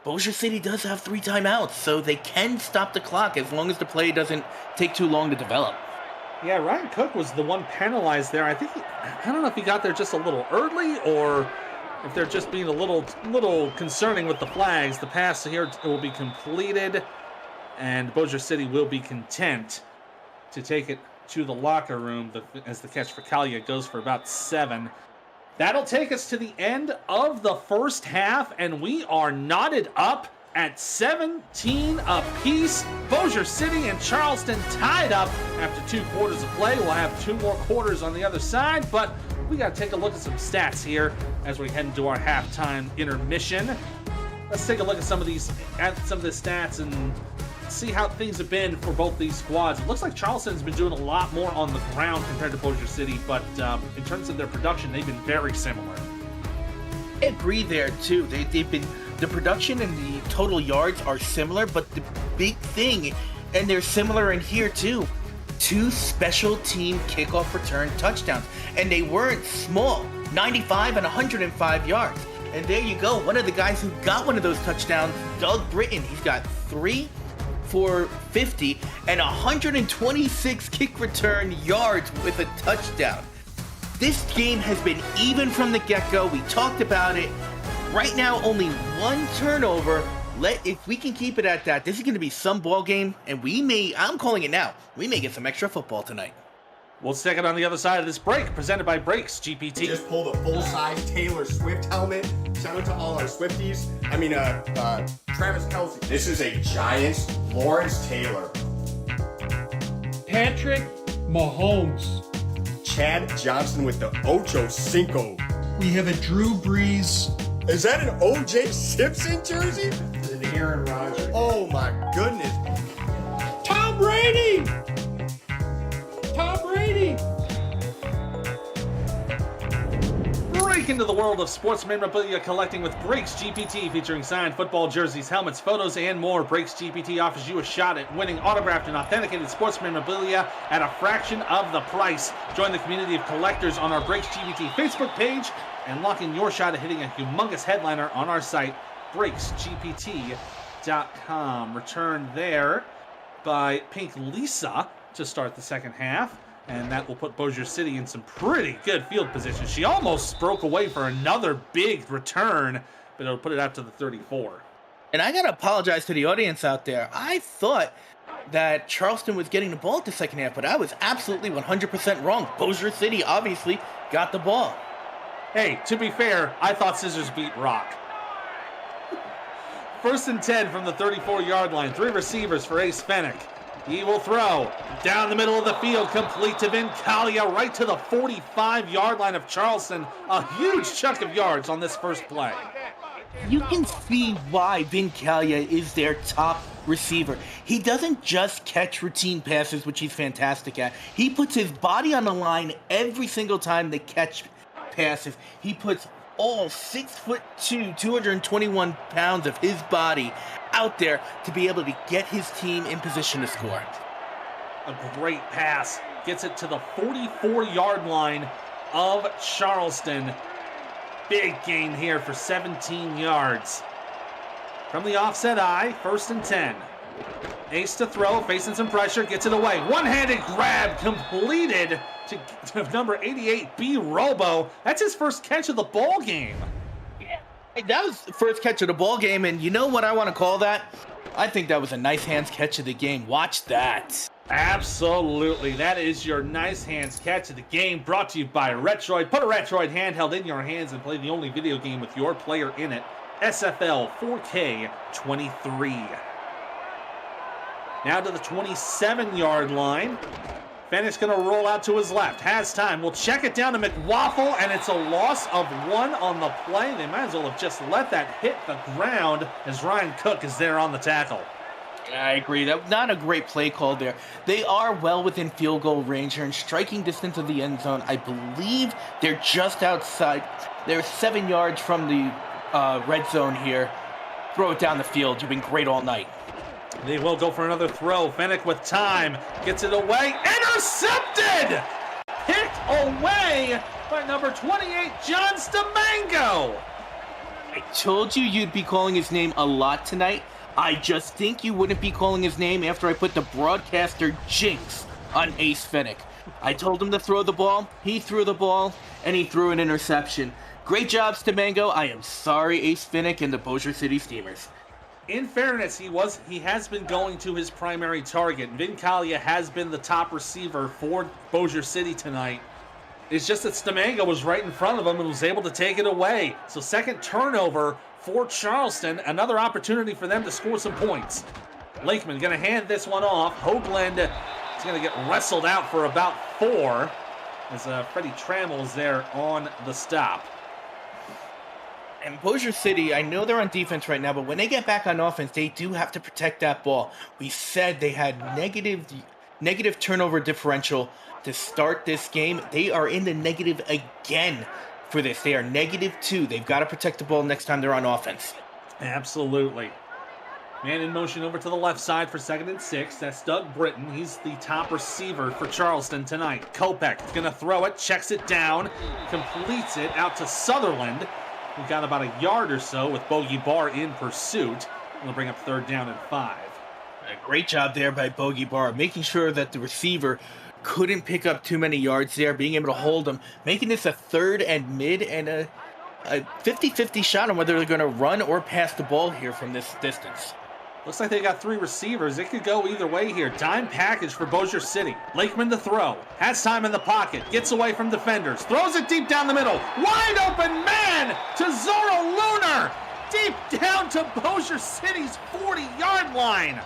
S2: Bossier City does have 3 timeouts, so they can stop the clock as long as the play doesn't take too long to develop.
S1: Yeah, Ryan Cook was the one penalized there. I don't know if he got there just a little early or if they're just being a little concerning with the flags. The pass here will be completed, and Bossier City will be content to take it to the locker room as the catch for Collier goes for about 7. That'll take us to the end of the first half, and we are knotted up at 17 apiece. Bossier City and Charleston tied up after 2 quarters of play. We'll have 2 more quarters on the other side, but we got to take a look at some stats here as we head into our halftime intermission. Let's take a look at some of the stats and see how things have been for both these squads. It looks like Charleston's been doing a lot more on the ground compared to Bossier City, but in terms of their production, they've been very similar.
S2: I agree there too. They've been, the production and the total yards are similar, but the big thing, and they're similar in here too, 2 special team kickoff return touchdowns, and they weren't small, 95 and 105 yards. And there you go, one of the guys who got one of those touchdowns, Doug Britton, he's got 3 for 50 and 126 kick return yards with a touchdown. This game has been even from the get-go. We talked about it. Right now, only 1 turnover. If we can keep it at that, this is going to be some ball game, and I'm calling it now, we may get some extra football tonight.
S1: We'll stick it on the other side of this break, presented by Brakes GPT.
S4: Just pulled a full-size Taylor Swift helmet. Shout out to all our Swifties. Travis Kelce. This is a Giants Lawrence Taylor.
S5: Patrick Mahomes.
S4: Chad Johnson with the Ocho Cinco.
S5: We have a Drew Brees.
S4: Is that an O.J. Simpson jersey?
S5: It's an Aaron Rodgers.
S4: Oh my goodness.
S5: Tom Brady! Tom Brady!
S1: Break into the world of sports memorabilia collecting with Brakes GPT, featuring signed football jerseys, helmets, photos, and more. Brakes GPT offers you a shot at winning autographed and authenticated sports memorabilia at a fraction of the price. Join the community of collectors on our Brakes GPT Facebook page and lock in your shot at hitting a humongous headliner on our site, BrakesGPT.com. Return there by Pink Lisa to start the second half, and that will put Bossier City in some pretty good field position. She almost broke away for another big return, but it'll put it out to the 34.
S2: And I gotta apologize to the audience out there. I thought that Charleston was getting the ball at the second half, but I was absolutely 100% wrong. Bossier City obviously got the ball.
S1: Hey, to be fair, I thought scissors beat rock. First and 10 from the 34-yard line. 3 receivers for Ace Fenech. He will throw down the middle of the field, complete to Vin Kalia, right to the 45-yard line of Charleston. A huge chunk of yards on this first play.
S2: You can see why Vin Kalia is their top receiver. He doesn't just catch routine passes, which he's fantastic at. He puts his body on the line every single time they catch passes. He puts all 6'2", 221 pounds of his body out there to be able to get his team in position to score.
S1: A great pass. Gets it to the 44-yard line of Charleston. Big gain here for 17 yards. From the offset eye, first and 10. Ace to throw, facing some pressure, gets it away. One-handed grab completed to number 88, B. Robo. That's his first catch of the ball game.
S2: That was the first catch of the ball game, and you know what I want to call that? I think that was a nice hands catch of the game. Watch that.
S1: Absolutely. That is your nice hands catch of the game, brought to you by Retroid. Put a Retroid handheld in your hands and play the only video game with your player in it. SFL 4K 23. Now to the 27-yard line. Fenech's going to roll out to his left. Has time. We'll check it down to McWaffle, and it's a loss of 1 on the play. They might as well have just let that hit the ground as Ryan Cook is there on the tackle.
S2: I agree. That not a great play call there. They are well within field goal range here in striking distance of the end zone. I believe they're just outside. They're 7 yards from the red zone here. Throw it down the field. You've been great all night.
S1: They will go for another throw. Fenech with time. Gets it away. Intercepted! Picked away by number 28, John Stamango.
S2: I told you you'd be calling his name a lot tonight. I just think you wouldn't be calling his name after I put the broadcaster jinx on Ace Fenech. I told him to throw the ball. He threw the ball, and he threw an interception. Great job, Stamango. I am sorry, Ace Fenech and the Bossier City Steamers.
S1: In fairness, he has been going to his primary target. Vin Kalia has been the top receiver for Bossier City tonight. It's just that Stamango was right in front of him and was able to take it away. So second turnover for Charleston. Another opportunity for them to score some points. Lakeman going to hand this one off. Hoagland is going to get wrestled out for about 4 as Freddie Trammell is there on the stop.
S2: And Bossier City, I know they're on defense right now, but when they get back on offense, they do have to protect that ball. We said they had negative turnover differential to start this game. They are in the negative again for this. They are -2. They've got to protect the ball next time they're on offense.
S1: Absolutely. Man in motion over to the left side for 2nd and 6. That's Doug Britton. He's the top receiver for Charleston tonight. Kopech is going to throw it, checks it down, completes it out to Sutherland. We've got about a yard or so with Bogey Barr in pursuit. We'll bring up 3rd down and 5.
S2: A great job there by Bogey Barr, making sure that the receiver couldn't pick up too many yards there, being able to hold them, making this a 3rd and mid and a 50-50 shot on whether they're going to run or pass the ball here from this distance.
S1: Looks like they got 3 receivers. It could go either way here. Dime package for Bossier City. Lakeman to throw. Has time in the pocket. Gets away from defenders. Throws it deep down the middle. Wide open man to Zoro Lunar. Deep down to Bossier City's 40-yard line.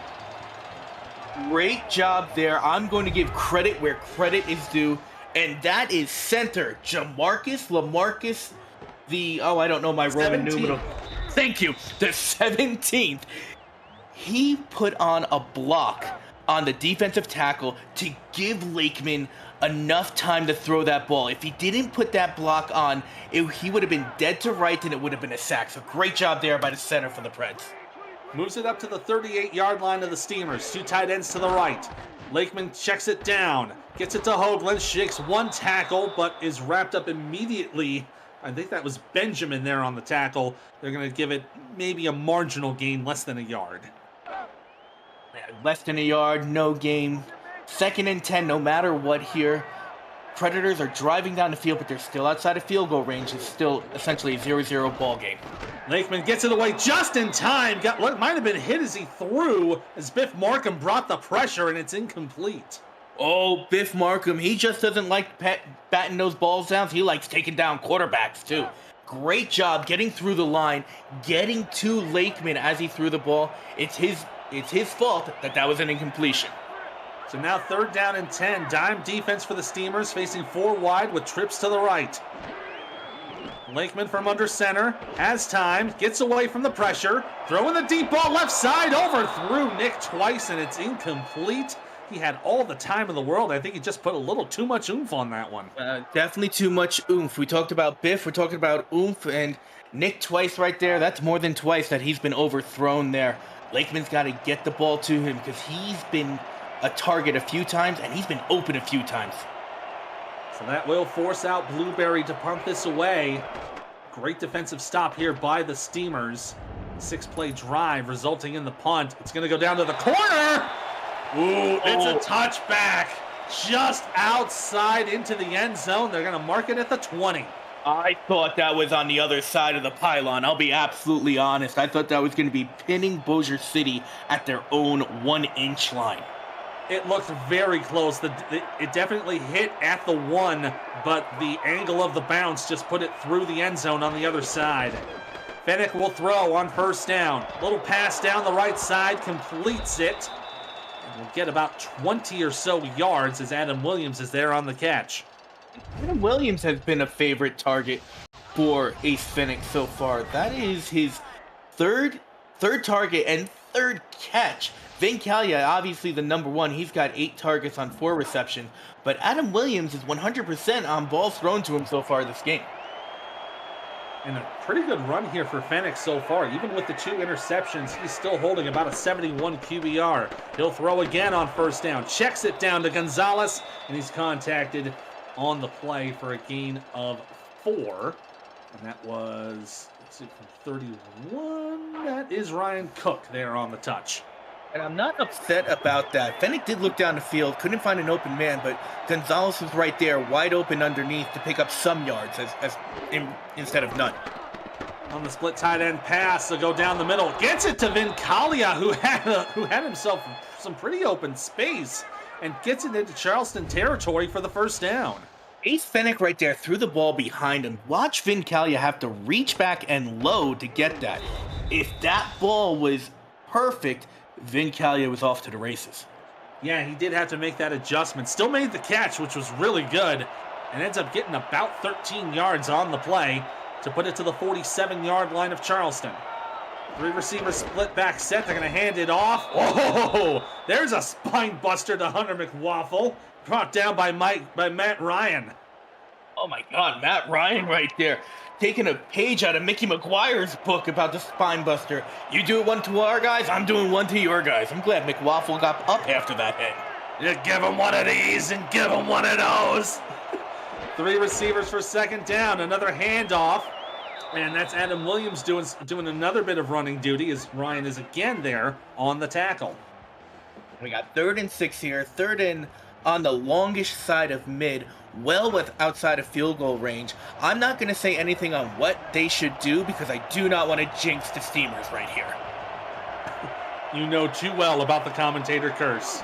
S2: Great job there. I'm going to give credit where credit is due, and that is center Jamarcus Lamarcus, I don't know my Roman numeral. Thank you. The 17th. He put on a block on the defensive tackle to give Lakeman enough time to throw that ball. If he didn't put that block on, he would have been dead to right, and it would have been a sack. So great job there by the center for the Preds.
S1: Moves it up to the 38-yard line of the Steamers. 2 tight ends to the right. Lakeman checks it down. Gets it to Hoagland. Shakes 1 tackle, but is wrapped up immediately. I think that was Benjamin there on the tackle. They're going to give it maybe a marginal gain, less than a yard.
S2: Less than a yard, no gain. 2nd and 10, no matter what here. Predators are driving down the field, but they're still outside of field goal range. It's still essentially a 0-0 ball game.
S1: Lakeman gets it away just in time. Got what might have been hit as he threw, as Biff Markham brought the pressure, and it's incomplete.
S2: Oh, Biff Markham, he just doesn't like batting those balls down. He likes taking down quarterbacks, too. great job getting through the line, getting to Lakeman as he threw the ball. It's his fault that was an incompletion.
S1: So now 3rd down and 10. Dime defense for the Steamers, facing 4 wide with trips to the right. Lakeman from under center, has time, gets away from the pressure, throwing the deep ball left side, overthrew Nick twice, and it's incomplete. He had all the time in the world. I think he just put a little too much oomph on that one.
S2: Definitely too much oomph. We talked about Biff, we're talking about oomph, and Nick twice right there. That's more than twice that he's been overthrown there. Lakeman's got to get the ball to him because he's been a target a few times, and he's been open a few times.
S1: So that will force out Blueberry to punt this away. Great defensive stop here by the Steamers. 6-play drive resulting in the punt. It's going to go down to the corner. Ooh, it's a touchback. Just outside into the end zone. They're going to mark it at the 20.
S2: I thought that was on the other side of the pylon. I'll be absolutely honest. I thought that was going to be pinning Bossier City at their own 1-inch line.
S1: It looked very close. It definitely hit at the 1, but the angle of the bounce just put it through the end zone on the other side. Fenech will throw on 1st down. Little pass down the right side, completes it. And will get about 20 or so yards as Adam Williams is there on the catch.
S2: Adam Williams has been a favorite target for Ace Fenech so far. That is his third target and 3rd catch. Vin Callia, obviously the number 1, he's got 8 targets on 4 reception, but Adam Williams is 100% on balls thrown to him so far this game.
S1: And a pretty good run here for Fenech so far. Even with the 2 interceptions, he's still holding about a 71 QBR. He'll throw again on 1st down, checks it down to Gonzalez, and he's contacted on the play for a gain of 4. And that was, let's see, from 31, that is Ryan Cook there on the touch.
S2: And I'm not upset about that. Fenech did look down the field, couldn't find an open man, but Gonzalez was right there, wide open underneath to pick up some yards instead of none.
S1: On the split tight end pass, they'll go down the middle. Gets it to Vin Callia, who had himself some pretty open space, and gets it into Charleston territory for the 1st down.
S2: Ace Fenech right there threw the ball behind him. Watch Vin Callia have to reach back and load to get that. If that ball was perfect, Vin Callia was off to the races.
S1: Yeah, he did have to make that adjustment. Still made the catch, which was really good, and ends up getting about 13 yards on the play to put it to the 47-yard line of Charleston. 3 receivers split back set. They're going to hand it off. Oh, there's a spine buster to Hunter McWaffle, brought down by Matt Ryan.
S2: Oh my God, Matt Ryan right there. Taking a page out of Mickey McGuire's book about the spine buster. You do one to our guys, I'm doing one to your guys. I'm glad McWaffle got up after that hit.
S1: You give him one of these and give him one of those. 3 receivers for 2nd down. Another handoff. And that's Adam Williams doing another bit of running duty as Ryan is again there on the tackle.
S2: We got 3rd and 6 here. 3rd and on the longish side of mid. Well outside of field goal range. I'm not going to say anything on what they should do because I do not want to jinx the Steamers right here.
S1: You know too well about the commentator curse.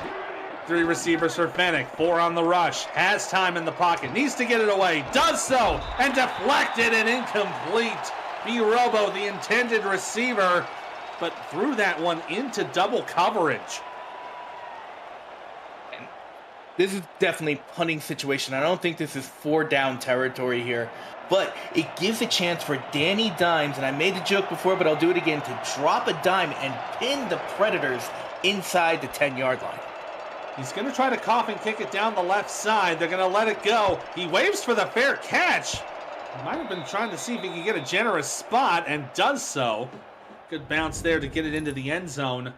S1: 3 receivers for Fenech, 4 on the rush, has time in the pocket, needs to get it away, does so, and deflected and incomplete. B. Robo, the intended receiver, but threw that one into double coverage.
S2: This is definitely punting situation. I don't think this is 4-down territory here, but it gives a chance for Danny Dimes, and I made the joke before, but I'll do it again, to drop a dime and pin the Predators inside the 10-yard line.
S1: He's going to try to cough and kick it down the left side. They're going to let it go. He waves for the fair catch. He might have been trying to see if he could get a generous spot, and does so. Good bounce there to get it into the end zone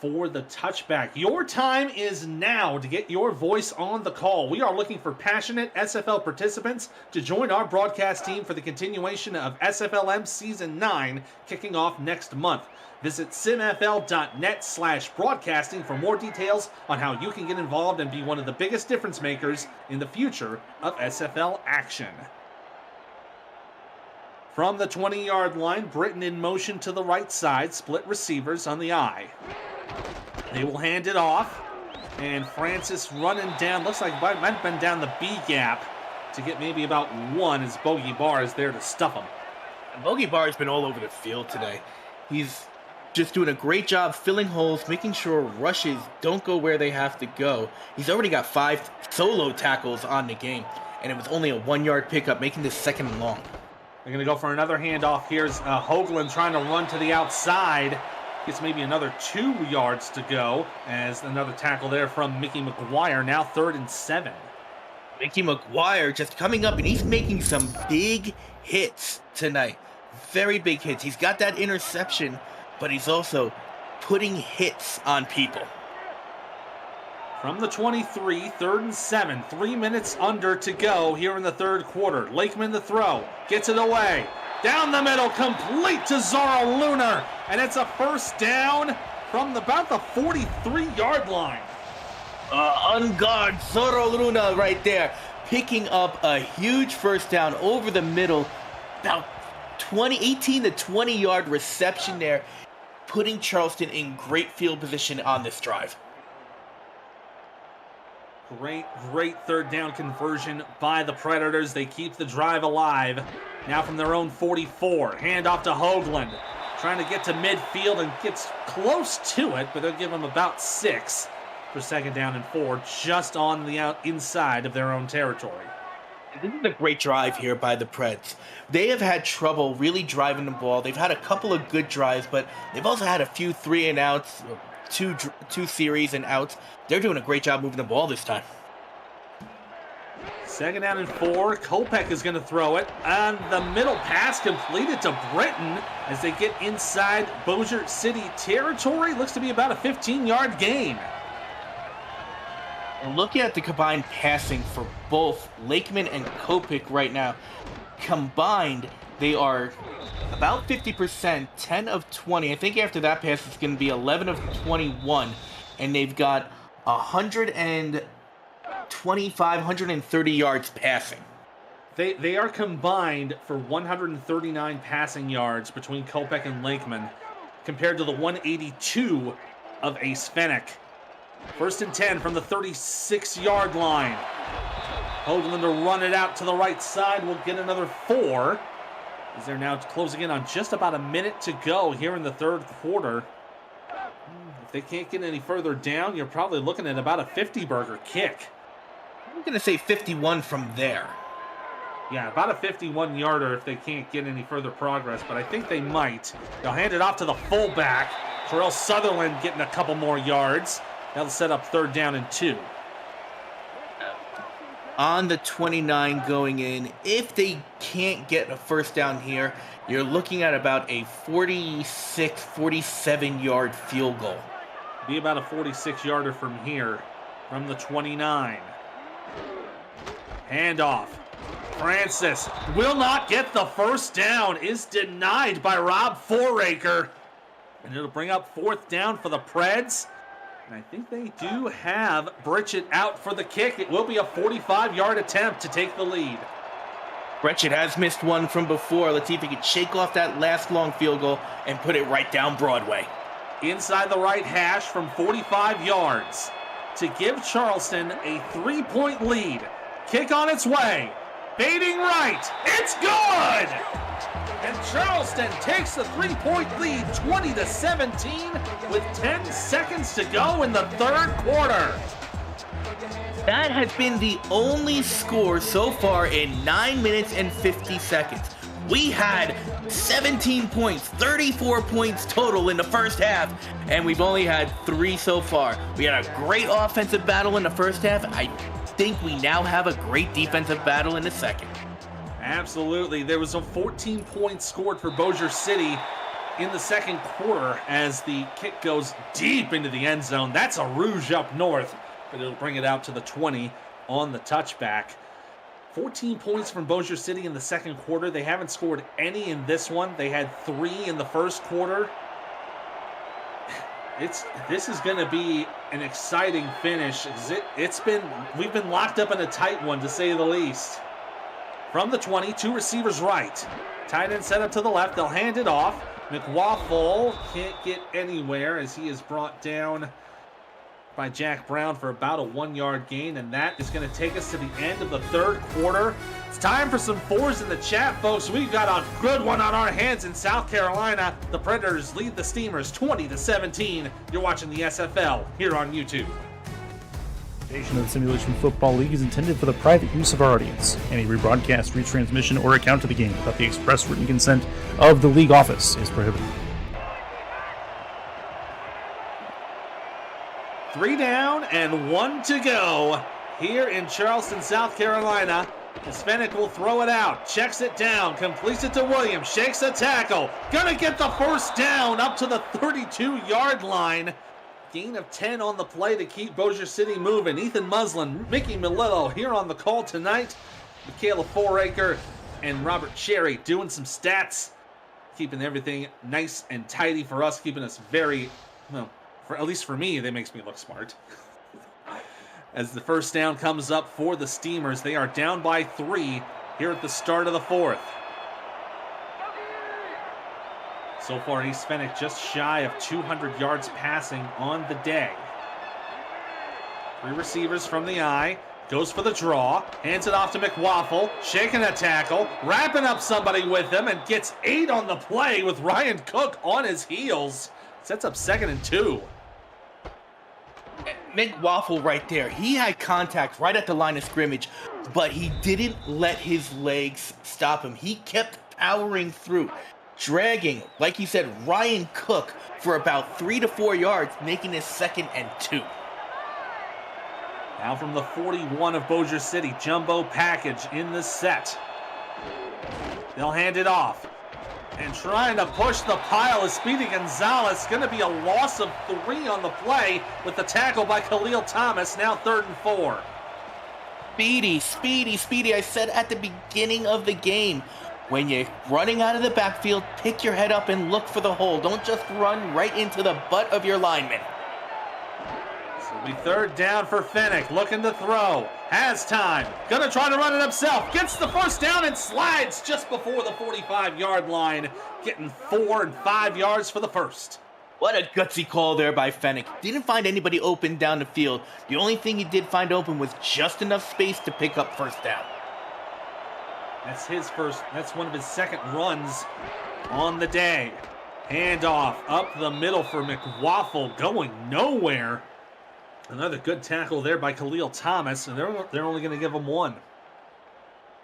S1: for the touchback. Your time is now to get your voice on the call. We are looking for passionate SFL participants to join our broadcast team for the continuation of SFLM Season 9, kicking off next month. Visit simfl.net/broadcasting for more details on how you can get involved and be one of the biggest difference makers in the future of SFL action. From the 20-yard line, Britton in motion to the right side, split receivers on the I. They will hand it off, and Francis running down, looks like might have been down the B gap to get maybe about 1 as Bogey Barr is there to stuff him.
S2: Bogey Bar has been all over the field today. He's just doing a great job filling holes, making sure rushes don't go where they have to go. He's already got 5 solo tackles on the game, and it was only a 1-yard pickup, making this 2nd and long.
S1: They're going to go for another handoff. Here's Hoagland trying to run to the outside. Gets maybe another 2 yards to go as another tackle there from Mickey McGuire. Now 3rd and 7.
S2: Mickey McGuire just coming up, and he's making some big hits tonight. Very big hits. He's got that interception, but he's also putting hits on people.
S1: From the 23, 3rd and 7. 3 minutes under to go here in the 3rd quarter. Lakeman the throw. Gets it away. Down the middle, complete to Zara Lunar. And it's a 1st down from about the 43-yard line.
S2: Unguard Zara Luna right there, picking up a huge 1st down over the middle. About 18 to 20-yard reception there, putting Charleston in great field position on this drive.
S1: Great 3rd down conversion by the Predators. They keep the drive alive. Now from their own 44. Hand off to Hoagland. Trying to get to midfield and gets close to it, but they'll give him about 6 for 2nd down and 4, just on the inside of their own territory.
S2: This is a great drive here by the Preds. They have had trouble really driving the ball. They've had a couple of good drives, but they've also had a few 3 and outs, two series and outs. They're doing a great job moving the ball this time.
S1: 2nd down and 4. Kopech is going to throw it. And the middle pass completed to Britton as they get inside Bossier City territory. Looks to be about a 15-yard gain.
S2: Looking at the combined passing for both Lakeman and Kopech right now, combined, they are about 50%, 10 of 20. I think after that pass, it's going to be 11 of 21. And they've got 125, 130 yards passing.
S1: They are combined for 139 passing yards between Kopech and Lakeman, compared to the 182 of Ace Fenech. 1st and 10 from the 36-yard line. Hoagland to run it out to the right side. Will get another 4. As they're now closing in on just about a minute to go here in the 3rd quarter. If they can't get any further down, you're probably looking at about a 50-burger kick.
S2: I'm going to say 51 from there.
S1: Yeah, about a 51-yarder if they can't get any further progress, but I think they might. They'll hand it off to the fullback. Terrell Sutherland getting a couple more yards. That'll set up 3rd down and 2.
S2: On the 29 going in, if they can't get a 1st down here, you're looking at about a 46, 47-yard field goal.
S1: Be about a 46-yarder from here, from the 29. Handoff. Francis will not get the 1st down, is denied by Rob Foraker. And it'll bring up 4th down for the Preds. And I think they do have Britchett out for the kick. It will be a 45-yard attempt to take the lead.
S2: Britchett has missed one from before. Let's see if he can shake off that last long field goal and put it right down Broadway.
S1: Inside the right hash from 45 yards to give Charleston a 3-point lead. Kick on its way. Fading right. It's good! And Charleston takes the 3-point lead, 20-17, with 10 seconds to go in the 3rd quarter.
S2: That has been the only score so far in 9 minutes and 50 seconds. We had 17 points, 34 points total in the 1st half, and we've only had 3 so far. We had a great offensive battle in the 1st half. I think we now have a great defensive battle in the 2nd.
S1: Absolutely. There was a 14 points scored for Bossier City in the 2nd quarter as the kick goes deep into the end zone. That's a Rouge up north, but it'll bring it out to the 20 on the touchback. 14 points from Bossier City in the 2nd quarter. They haven't scored any in this one. They had 3 in the 1st quarter. This is going to be an exciting finish. We've been locked up in a tight one, to say the least. From the 20, 2 receivers right. Tight end set up to the left. They'll hand it off. McWaffle can't get anywhere as he is brought down by Jack Brown for about a 1-yard gain, and that is going to take us to the end of the third quarter. It's time for some fours in the chat, folks. We've got a good one on our hands in South Carolina. The Predators lead the Steamers 20-17. You're watching the SFL here on YouTube.
S6: Of the Simulation Football League is intended for the private use of our audience. Any rebroadcast, retransmission, or account of the game without the express written consent of the league office is prohibited.
S1: 3 down and 1 to go here in Charleston, South Carolina. Hispanic will throw it out, checks it down, completes it to Williams, shakes a tackle, gonna get the first down up to the 32-yard line. Gain of 10 on the play to keep Bossier City moving. Ethan Muslin, Mickey Melillo here on the call tonight. Michaela Foraker and Robert Cherry doing some stats, keeping everything nice and tidy for us, keeping us very, well, at least for me, that makes me look smart. As the first down comes up for the Steamers, they are down by 3 here at the start of the fourth. So far, East Fennec just shy of 200 yards passing on the day. 3 receivers from the eye. Goes for the draw. Hands it off to McWaffle. Shaking a tackle. Wrapping up somebody with him and gets 8 on the play with Ryan Cook on his heels. Sets up 2nd and 2.
S2: McWaffle right there. He had contact right at the line of scrimmage, but he didn't let his legs stop him. He kept powering through, dragging, like he said, Ryan Cook for about 3 to 4 yards, making it 2nd and 2.
S1: Now from the 41 of Bossier City, jumbo package in the set. They'll hand it off. And trying to push the pile is Speedy Gonzalez. Going to be a loss of 3 on the play with the tackle by Khalil Thomas. Now 3rd and 4.
S2: Speedy. I said at the beginning of the game, when you're running out of the backfield, pick your head up and look for the hole. Don't just run right into the butt of your lineman.
S1: So it'll be 3rd down for Fennec. Looking to throw. Has time. Gonna try to run it himself. Gets the first down and slides just before the 45-yard line. Getting 4 and 5 yards for the first.
S2: What a gutsy call there by Fennec. Didn't find anybody open down the field. The only thing he did find open was just enough space to pick up first down.
S1: That's one of his 2nd runs on the day. Handoff up the middle for McWaffle, going nowhere. Another good tackle there by Khalil Thomas, and they're only going to give him 1.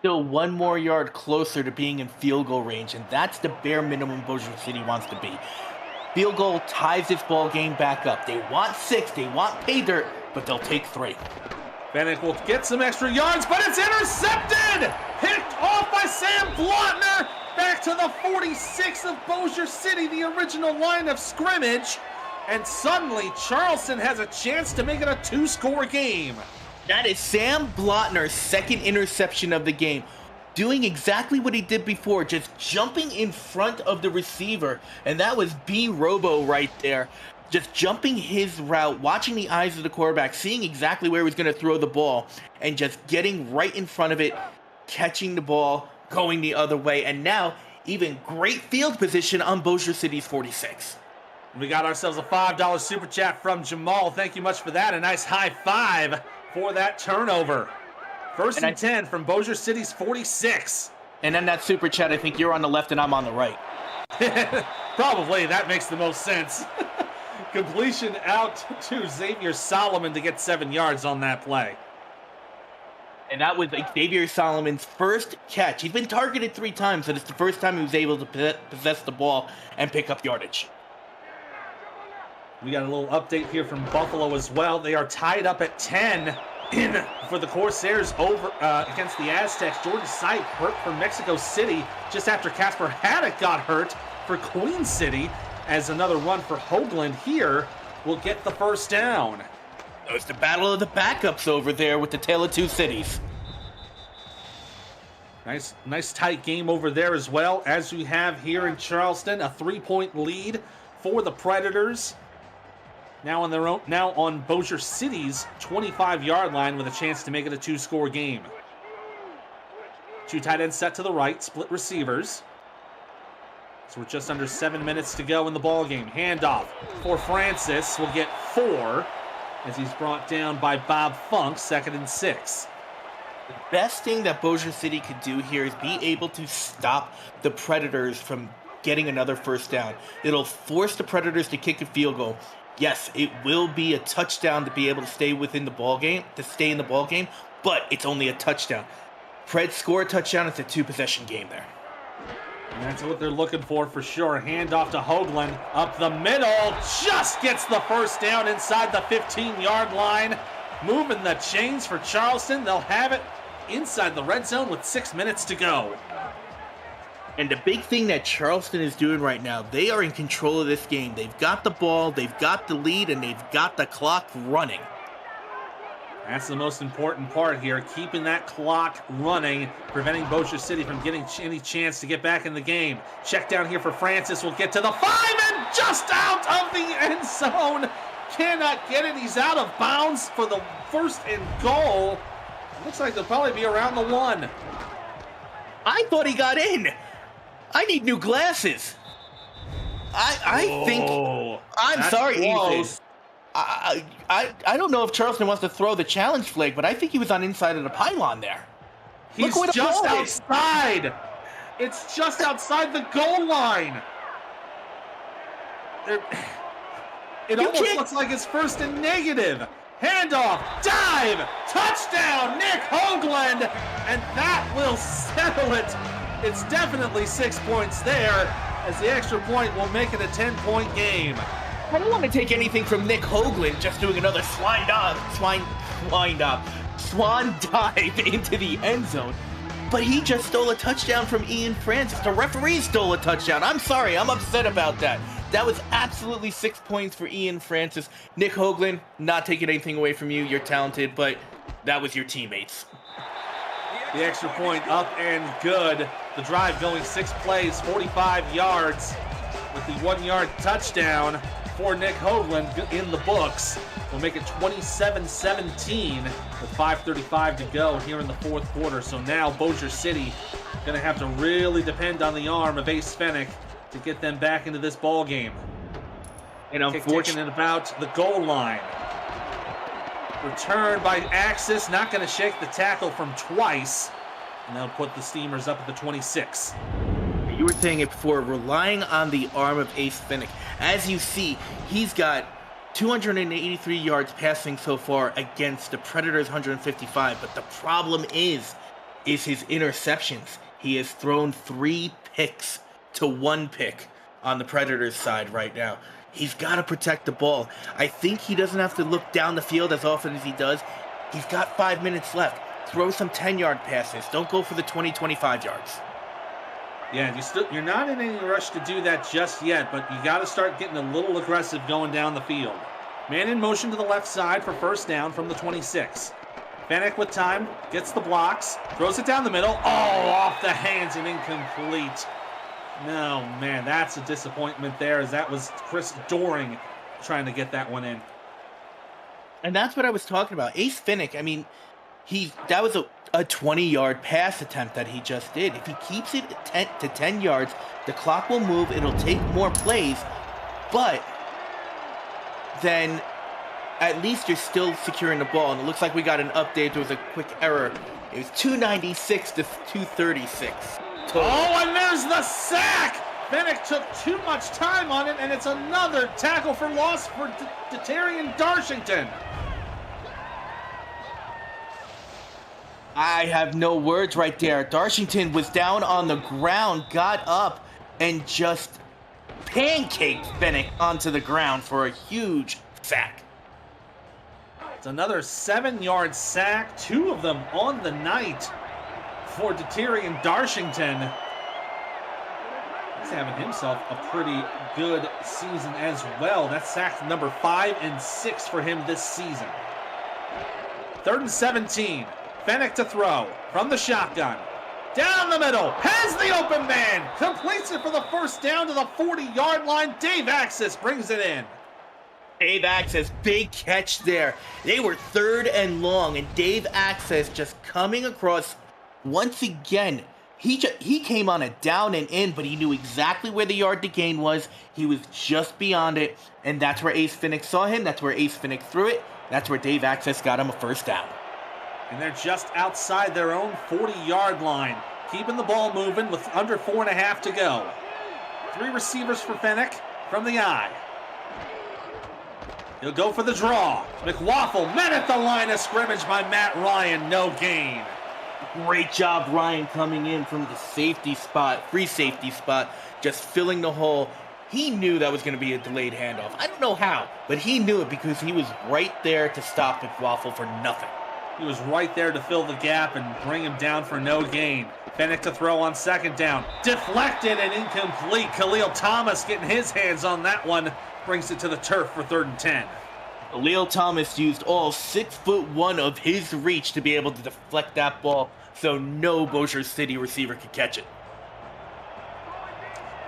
S2: Still 1 more yard closer to being in field goal range, and that's the bare minimum Bossier City wants to be. Field goal ties this ball game back up. They want 6, they want pay dirt, but they'll take 3.
S1: Fennec will get some extra yards, but it's intercepted! Picked off by Sam Blotner! Back to the 46 of Bossier City, the original line of scrimmage. And suddenly, Charleston has a chance to make it a 2-score game.
S2: That is Sam Blotner's 2nd interception of the game. Doing exactly what he did before, just jumping in front of the receiver. And that was B. Robo right there. Just jumping his route, watching the eyes of the quarterback, seeing exactly where he was going to throw the ball, and just getting right in front of it, catching the ball, going the other way. And now, even great field position on Bossier City's 46.
S1: We got ourselves a $5 super chat from Jamal. Thank you much for that. A nice high five for that turnover. 1st and 10 from Bossier City's 46.
S2: And then that super chat, I think you're on the left and I'm on the right.
S1: Probably. That makes the most sense. Completion out to Xavier Solomon to get 7 yards on that play.
S2: And that was Xavier Solomon's first catch. He's been targeted 3 times, and it's the first time he was able to possess the ball and pick up yardage.
S1: We got a little update here from Buffalo as well. They are tied up at 10 for the Corsairs over against the Aztecs. Jordan Sipe hurt for Mexico City just after Casper Haddock got hurt for Queen City, as another run for Hoagland here will get the first down.
S2: It's the battle of the backups over there with the Tale of Two Cities.
S1: Nice tight game over there as well, as we have here in Charleston. A 3-point lead for the Predators. Now on Bossier City's 25-yard line with a chance to make it a 2-score game. 2 tight ends set to the right, split receivers. So we're just under 7 minutes to go in the ball game. Handoff for Francis. Will get 4. as he's brought down by Bob Funk, 2nd and 6.
S2: The best thing that Bossier City could do here is be able to stop the Predators from getting another first down. It'll force the Predators to kick a field goal. Yes, it will be a touchdown to be able to stay within the ball game, in the ball game, but it's only a touchdown. Preds score a touchdown, it's a 2-possession game there.
S1: And that's what they're looking for sure. Hand off to Hoagland, up the middle, just gets the first down inside the 15-yard line. Moving the chains for Charleston. They'll have it inside the red zone with 6 minutes to go.
S2: And the big thing that Charleston is doing right now, they are in control of this game. They've got the ball, they've got the lead, and they've got the clock running.
S1: That's the most important part here, keeping that clock running, preventing Bossier City from getting any chance to get back in the game. Check down here for Francis. Will get to the 5 and just out of the end zone. Cannot get it. He's out of bounds for the 1st and goal. Looks like they'll probably be around the 1.
S2: I thought he got in. I need new glasses. I think. I'm sorry,
S1: close.
S2: Ethan. I don't know if Charleston wants to throw the challenge flag, but I think he was on inside of the pylon there.
S1: He's
S2: Look where the
S1: just
S2: ball is.
S1: outside. It's just outside the goal line. It
S2: You
S1: almost
S2: can't-
S1: looks like it's 1st and negative. Handoff, dive, touchdown, Nick Hoagland, and that will settle it. It's definitely 6 points there, as the extra point will make it a 10-point game.
S2: I don't want to take anything from Nick Hoagland just doing another swan dive into the end zone. But he just stole a touchdown from Ian Francis. The referee stole a touchdown. I'm sorry, I'm upset about that. That was absolutely 6 points for Ian Francis. Nick Hoagland, not taking anything away from you. You're talented, but that was your teammates.
S1: The extra point up and good. The drive going 6 plays, 45 yards, with the 1-yard touchdown for Nick Hoagland in the books. We'll make it 27-17 with 5:35 to go here in the 4th quarter. So now Bossier City going to have to really depend on the arm of Ace Fennick to get them back into this ball game.
S2: And
S1: Kick taken at about the goal line. Return by Axis, not going to shake the tackle from twice. And that'll put the Steamers up at the 26.
S2: You were saying it before, relying on the arm of Ace Fennick. As you see, he's got 283 yards passing so far against the Predators' 155. But the problem is his interceptions. He has thrown 3 picks to 1 pick on the Predators' side right now. He's got to protect the ball. I think he doesn't have to look down the field as often as he does. He's got 5 minutes left. Throw some 10-yard passes. Don't go for the 20, 25 yards.
S1: Yeah, you're not in any rush to do that just yet, but you got to start getting a little aggressive going down the field. Man in motion to the left side for first down from the 26. Fennick with time, gets the blocks, throws it down the middle. Oh, off the hands and incomplete. No, man, that's a disappointment there, as that was Chris Doring trying to get that one in.
S2: And that's what I was talking about. Ace Fennick, I mean, that was a 20-yard pass attempt that he just did. If he keeps it to 10 yards, the clock will move, it'll take more plays, but then at least you're still securing the ball. And it looks like we got an update. There was a quick error. It was 296 to 236. Total.
S1: Oh, and there's the sack! Fennick took too much time on it, and it's another tackle for loss for Detarian Darshington.
S2: I have no words right there. Darshington was down on the ground, got up, and just pancaked Fennick onto the ground for a huge sack.
S1: It's another 7-yard sack, 2 of them on the night for Detarian Darshington. He's having himself a pretty good season as well. That's sack number 5 and 6 for him this season. 3rd and 17. Fennick to throw from the shotgun. Down the middle, has the open man, completes it for the first down to the 40-yard line. Dave Axis brings it in.
S2: Dave Access, big catch there. They were 3rd and long, and Dave Access just coming across once again. He came on a down and in, but he knew exactly where the yard to gain was. He was just beyond it, and that's where Ace Fennick saw him. That's where Ace Fennick threw it, That's where Dave Access got him a first down.
S1: And they're just outside their own 40-yard line, keeping the ball moving with under 4.5 to go. 3 receivers for Fennec from the eye. He'll go for the draw. McWaffle met at the line of scrimmage by Matt Ryan. No gain.
S2: Great job, Ryan, coming in from the safety spot, free safety spot, just filling the hole. He knew that was going to be a delayed handoff. I don't know how, but he knew it because he was right there to stop McWaffle for nothing.
S1: He was right there to fill the gap and bring him down for no gain. Fennec to throw on second down. Deflected and incomplete. Khalil Thomas getting his hands on that one. Brings it to the turf for 3rd and 10.
S2: Khalil Thomas used all 6'1" of his reach to be able to deflect that ball so no Bossier City receiver could catch it.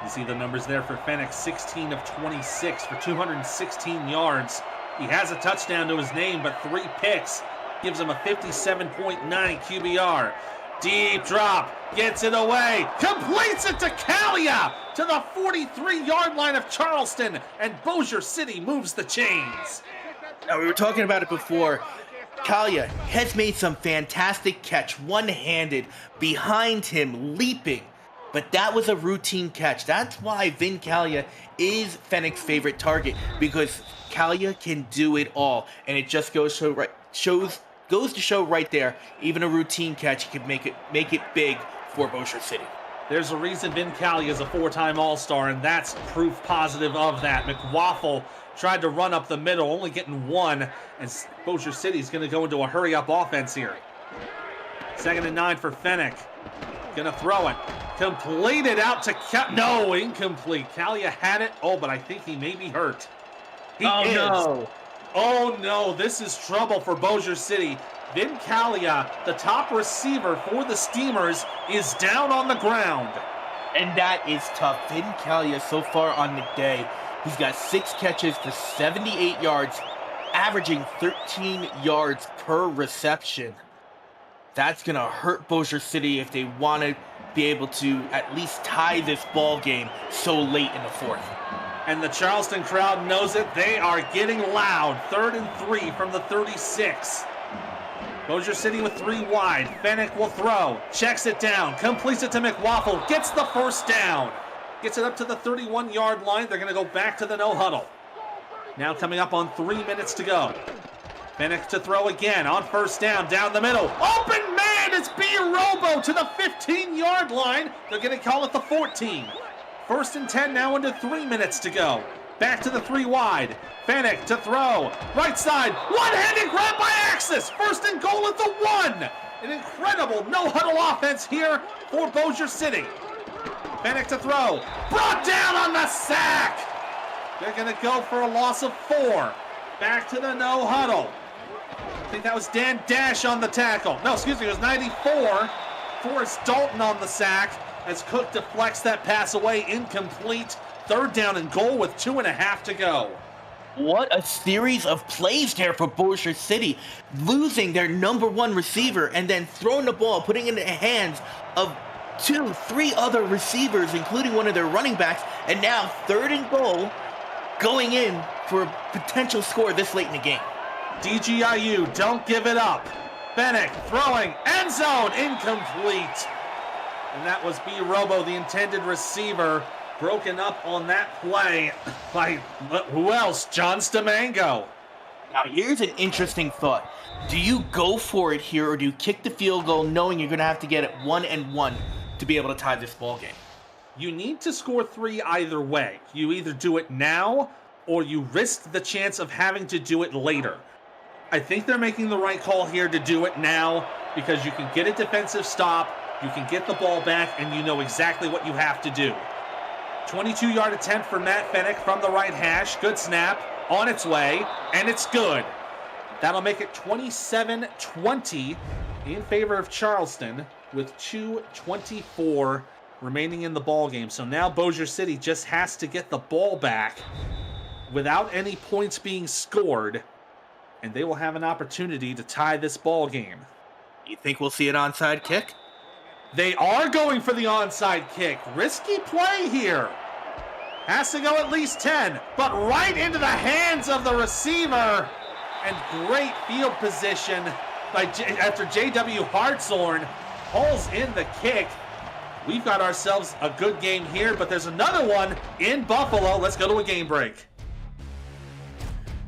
S1: You see the numbers there for Fennec, 16 of 26 for 216 yards. He has a touchdown to his name, but 3 picks. Gives him a 57.9 QBR. Deep drop, gets it away, completes it to Kalia to the 43-yard line of Charleston, and Bossier City moves the chains.
S2: Now, we were talking about it before. Kalia has made some fantastic catch, one-handed, behind him, leaping. But that was a routine catch. That's why Vin Kalia is Fennec's favorite target, because Kalia can do it all. And it just goes to show right there, even a routine catch can make it big for Bossier City.
S1: There's a reason Vin Kalia is a 4-time All-Star, and that's proof positive of that. McWaffle tried to run up the middle, only getting 1, and Bossier City is going to go into a hurry-up offense here. 2nd and 9 for Fennec. Gonna throw it. Completed out to no, incomplete. Kalia had it. Oh, but I think he may be hurt. He is.
S2: No.
S1: Oh no, this is trouble for Bossier City. Vin Kalia, the top receiver for the Steamers, is down on the ground.
S2: And that is tough. Vin Kalia so far on the day, he's got 6 catches for 78 yards, averaging 13 yards per reception. That's going to hurt Bossier City if they want to be able to at least tie this ball game so late in the 4th.
S1: And the Charleston crowd knows it. They are getting loud. 3rd and 3 from the 36. Bossier City with 3 wide. Fennec will throw. Checks it down. Completes it to McWaffle. Gets the first down. Gets it up to the 31-yard line. They're going to go back to the no huddle. Now coming up on 3 minutes to go. Fennec to throw again on 1st down, down the middle. Open man, it's B. Robo to the 15-yard line. They're going to call it the 14. 1st and 10 now into 3 minutes to go. Back to the 3 wide. Fennec to throw. Right side, one-handed grab by Axis. 1st and goal at the 1. An incredible no-huddle offense here for Bossier City. Fennec to throw. Brought down on the sack. They're going to go for a loss of 4. Back to the no huddle. I think that was Dan Dash on the tackle. No, excuse me, it was 94. Forrest Dalton on the sack as Cook deflects that pass away, incomplete. 3rd down and goal with 2.5 to go.
S2: What a series of plays there for Bossier City, losing their number 1 receiver and then throwing the ball, putting it in the hands of 2, 3 other receivers, including one of their running backs, and now 3rd and goal, going in for a potential score this late in the game.
S1: DGIU, don't give it up. Fennec throwing, end zone, incomplete. And that was B. Robo, the intended receiver, broken up on that play by, who else? John Stamango.
S2: Now here's an interesting thought. Do you go for it here, or do you kick the field goal knowing you're going to have to get it 1-1 to be able to tie this ball game?
S1: You need to score 3 either way. You either do it now, or you risk the chance of having to do it later. I think they're making the right call here to do it now, because you can get a defensive stop, you can get the ball back, and you know exactly what you have to do. 22-yard attempt for Matt Fennec from the right hash. Good snap, on its way, and it's good. That'll make it 27-20 in favor of Charleston with 2:24 remaining in the ball game. So now Bossier City just has to get the ball back without any points being scored, and they will have an opportunity to tie this ball game.
S2: You think we'll see an onside kick?
S1: They are going for the onside kick. Risky play here. Has to go at least 10, but right into the hands of the receiver. And great field position after J.W. Hartshorn pulls in the kick. We've got ourselves a good game here, but there's another one in Buffalo. Let's go to a game break.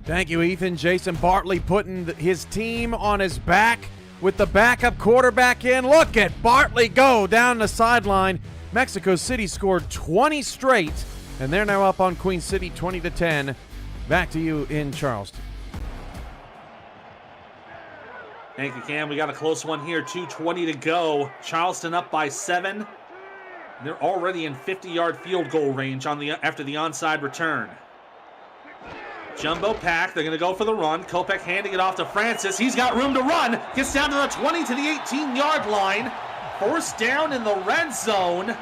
S3: Thank you, Ethan. Jason Bartley putting his team on his back with the backup quarterback in. Look at Bartley go down the sideline. Mexico City scored 20 straight, and they're now up on Queen City 20-10. Back to you in Charleston.
S1: Thank you, Cam. We got a close one here. 2:20 to go. Charleston up by 7. They're already in 50-yard field goal range after the onside return. Jumbo pack. They're going to go for the run. Kopech handing it off to Francis. He's got room to run. Gets down to the 20 to the 18-yard line. First down in the red zone.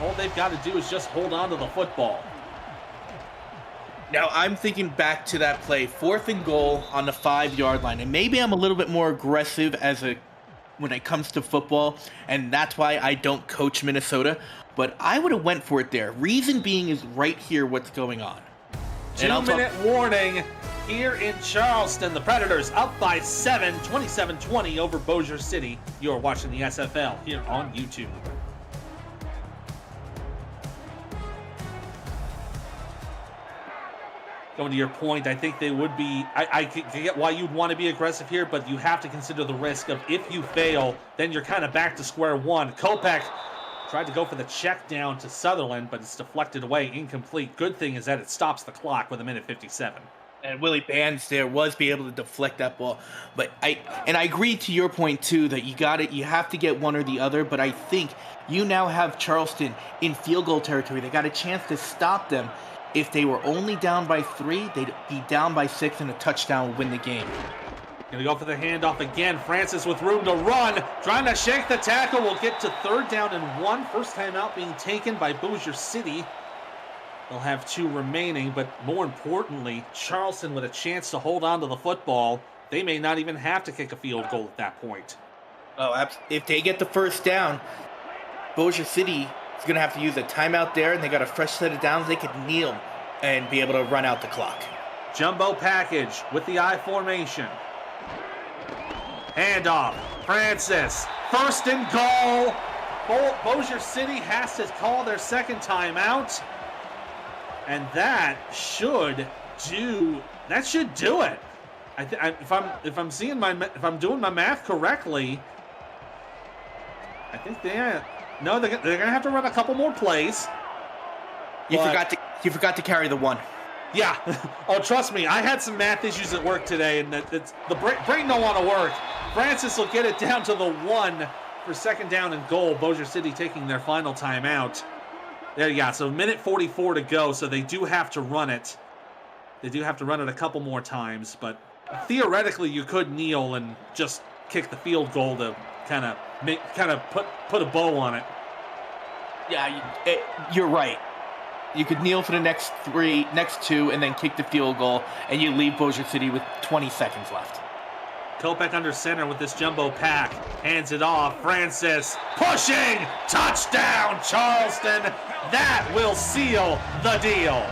S1: All they've got to do is just hold on to the football.
S2: Now, I'm thinking back to that play, 4th and goal on the 5-yard line. And maybe I'm a little bit more aggressive when it comes to football, and that's why I don't coach Minnesota. But I would have went for it there. Reason being is right here what's going on.
S1: 2-minute warning here in Charleston. The Predators up by 7, 27-20 over Bossier City. You're watching the SFL here on YouTube. Going to your point, I think they would be, I can get why you'd want to be aggressive here, but you have to consider the risk of if you fail, then you're kind of back to square one. Kopech tried to go for the check down to Sutherland, but it's deflected away, incomplete. Good thing is that it stops the clock with 1:57.
S2: And Willie Bands there was be able to deflect that ball. But I agree to your point too that you have to get one or the other, but I think you now have Charleston in field goal territory. They got a chance to stop them. If they were only down by 3, they'd be down by 6 and a touchdown would win the game.
S1: Gonna go for the handoff again. Francis with room to run. Trying to shake the tackle. Will get to 3rd down and 1. First time out being taken by Bossier City. They'll have 2 remaining, but more importantly, Charleston with a chance to hold on to the football. They may not even have to kick a field goal at that point.
S2: Oh, if they get the first down, Bossier City is going to have to use a timeout there, and they got a fresh set of downs. They could kneel and be able to run out the clock.
S1: Jumbo package with the I formation. Handoff. Francis. 1st and goal. Bossier City has to call their second timeout. And that should do it. If I'm doing my math correctly, I think they're gonna have to run a couple more plays.
S2: You forgot to carry the 1.
S1: Yeah. Oh, trust me, I had some math issues at work today, and the brain don't want to work. Francis will get it down to the 1 for 2nd down and goal. Bossier City taking their final timeout. There you go. So 1:44 to go, so they do have to run it. They do have to run it a couple more times, but theoretically you could kneel and just kick the field goal to kind of put a bow on it.
S2: Yeah, you're right. You could kneel for the next 2, and then kick the field goal, and you leave Bossier City with 20 seconds left.
S1: Kopech under center with this jumbo pack. Hands it off. Francis pushing. Touchdown, Charleston. That will seal the deal.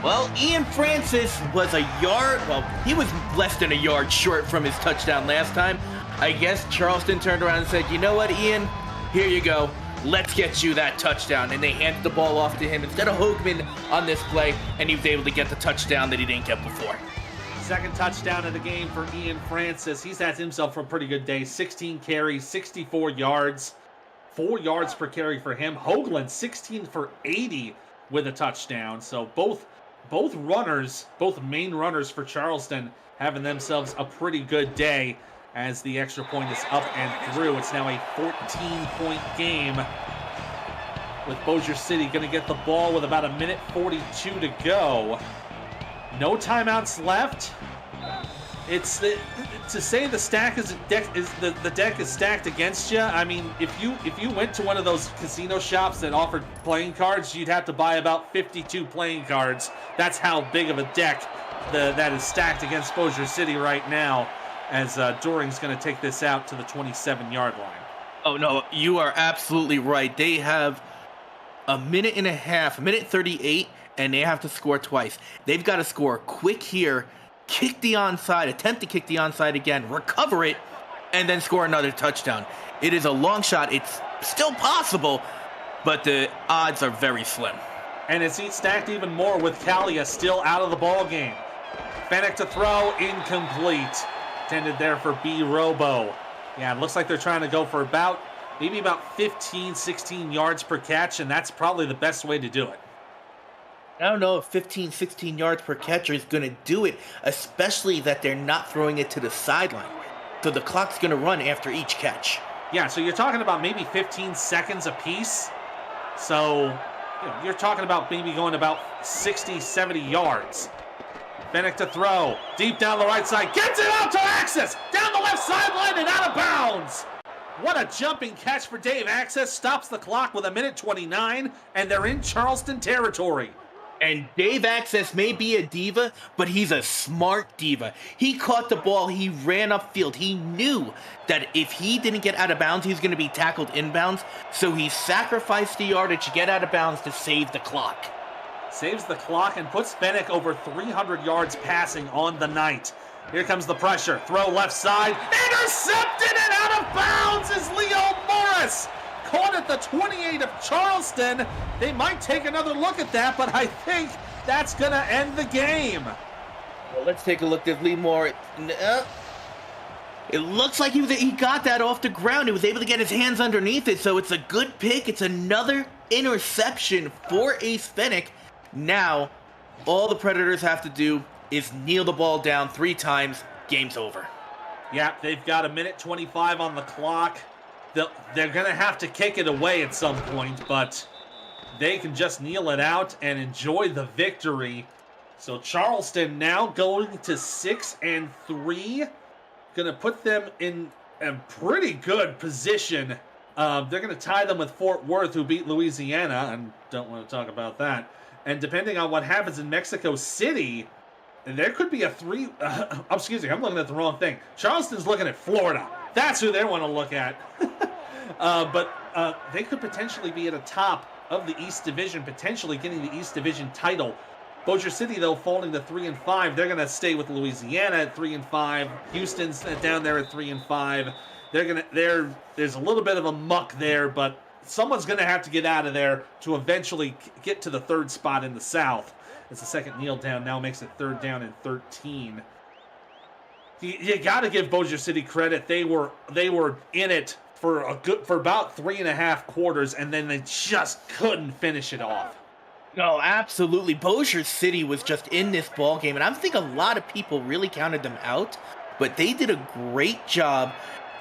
S2: Well, Ian Francis was he was less than a yard short from his touchdown last time. I guess Charleston turned around and said, you know what, Ian? Here you go. Let's get you that touchdown. And they handed the ball off to him instead of Hoogman on this play, and he was able to get the touchdown that he didn't get before.
S1: 2nd touchdown of the game for Ian Francis. He's had himself a pretty good day. 16 carries, 64 yards. 4 yards per carry for him. Hoagland, 16 for 80 with a touchdown. So both main runners for Charleston having themselves a pretty good day as the extra point is up and through. It's now a 14-point game with Bossier City going to get the ball with about 1:42 to go. No timeouts left. It's to say the deck is stacked against you. I mean, if you went to one of those casino shops that offered playing cards, you'd have to buy about 52 playing cards. That's how big of a deck that is stacked against Bossier City right now, as Doring's going to take this out to the 27-yard line.
S2: Oh no, you are absolutely right. They have a minute and a half, 1:38, and they have to score twice. They've got to score quick here kick the onside, attempt to kick the onside again, recover it, and then score another touchdown. It is a long shot. It's still possible, but the odds are very slim.
S1: And it's stacked even more with Kalia still out of the ball game. Fennec to throw, incomplete. Intended there for B. Robo. Yeah, it looks like they're trying to go for maybe about 15, 16 yards per catch, and that's probably the best way to do it.
S2: I don't know if 15, 16 yards per catcher is going to do it, especially that they're not throwing it to the sideline. So the clock's going to run after each catch.
S1: Yeah, so you're talking about maybe 15 seconds apiece. So you're talking about maybe going about 60, 70 yards. Fennec to throw, deep down the right side, gets it out to Access, down the left sideline and out of bounds. What a jumping catch for Dave Access, stops the clock with 1:29, and they're in Charleston territory.
S2: And Dave Access may be a diva, but he's a smart diva. He caught the ball, he ran upfield. He knew that if he didn't get out of bounds, he was going to be tackled inbounds. So he sacrificed the yardage to get out of bounds to save the clock.
S1: Saves the clock and puts Fennec over 300 yards passing on the night. Here comes the pressure. Throw left side. Intercepted and out of bounds is Leo Morris. Caught at the 28 of Charleston. They might take another look at that, but I think that's going to end the game.
S2: Well, let's take a look at Lee Moore. It looks like he got that off the ground. He was able to get his hands underneath it, so it's a good pick. It's another interception for Ace Fennec. Now, all the Predators have to do is kneel the ball down 3 times. Game's over.
S1: Yeah, they've got 1:25 on the clock. They're going to have to kick it away at some point, but they can just kneel it out and enjoy the victory. So Charleston now going to 6-3. Going to put them in a pretty good position. They're going to tie them with Fort Worth, who beat Louisiana, and don't want to talk about that. And depending on what happens in Mexico City, there could be a excuse me, I'm looking at the wrong thing. Charleston's looking at Florida. That's who they want to look at. But they could potentially be at the top of the East Division, potentially getting the East Division title. Bossier City, though, falling to 3-5. They're going to stay with Louisiana at 3-5. Houston's down there at 3-5. There's a little bit of a muck there, but someone's going to have to get out of there to eventually get to the 3rd spot in the South. It's the second kneel down, now makes it 3rd down and 13. You got to give Bossier City credit. They were in it for about 3.5 quarters, and then they just couldn't finish it off.
S2: No, absolutely. Bossier City was just in this ball game, and I think a lot of people really counted them out, but they did a great job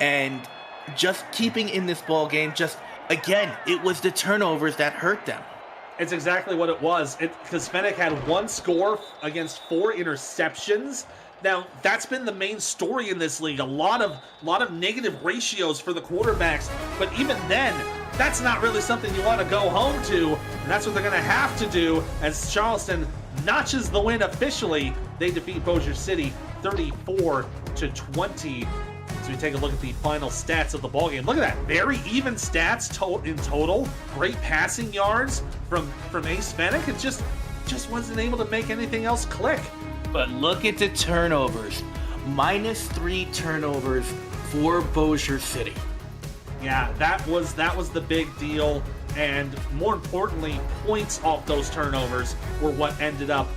S2: and just keeping in this ball game. Just again, it was the turnovers that hurt them.
S1: It's exactly what it was. Because Fennec had 1 score against 4 interceptions. Now, that's been the main story in this league. A lot of negative ratios for the quarterbacks. But even then, that's not really something you want to go home to. And that's what they're going to have to do as Charleston notches the win officially. They defeat Bossier City 34-20. So we take a look at the final stats of the ballgame. Look at that. Very even stats in total. Great passing yards from Ace Fennec. It just wasn't able to make anything else click.
S2: But look at the turnovers. -3 turnovers for Bossier City.
S1: Yeah, that was the big deal. And more importantly, points off those turnovers were what ended up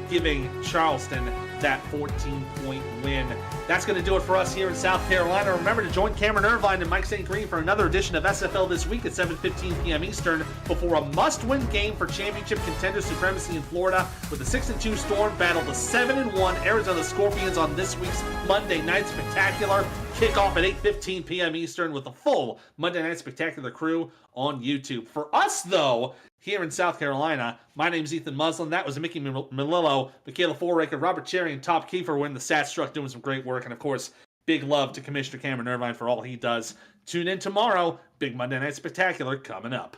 S1: giving Charleston that 14-point win. That's going to do it for us here in South Carolina. Remember to join Cameron Irvine and Mike St. Green for another edition of SFL This Week at 7:15 p.m. Eastern before a must-win game for championship contender supremacy in Florida, with the 6-2 Storm battle the 7-1 Arizona Scorpions on this week's Monday Night Spectacular. Kickoff at 8:15 p.m. Eastern with the full Monday Night Spectacular crew on YouTube. For us, though, here in South Carolina, my name's Ethan Muslin. That was Mickey Melillo, Michaela Foraker, Robert Cherry, and Top Kiefer when the Stats Truck doing some great work. And, of course, big love to Commissioner Cameron Irvine for all he does. Tune in tomorrow. Big Monday Night Spectacular coming up.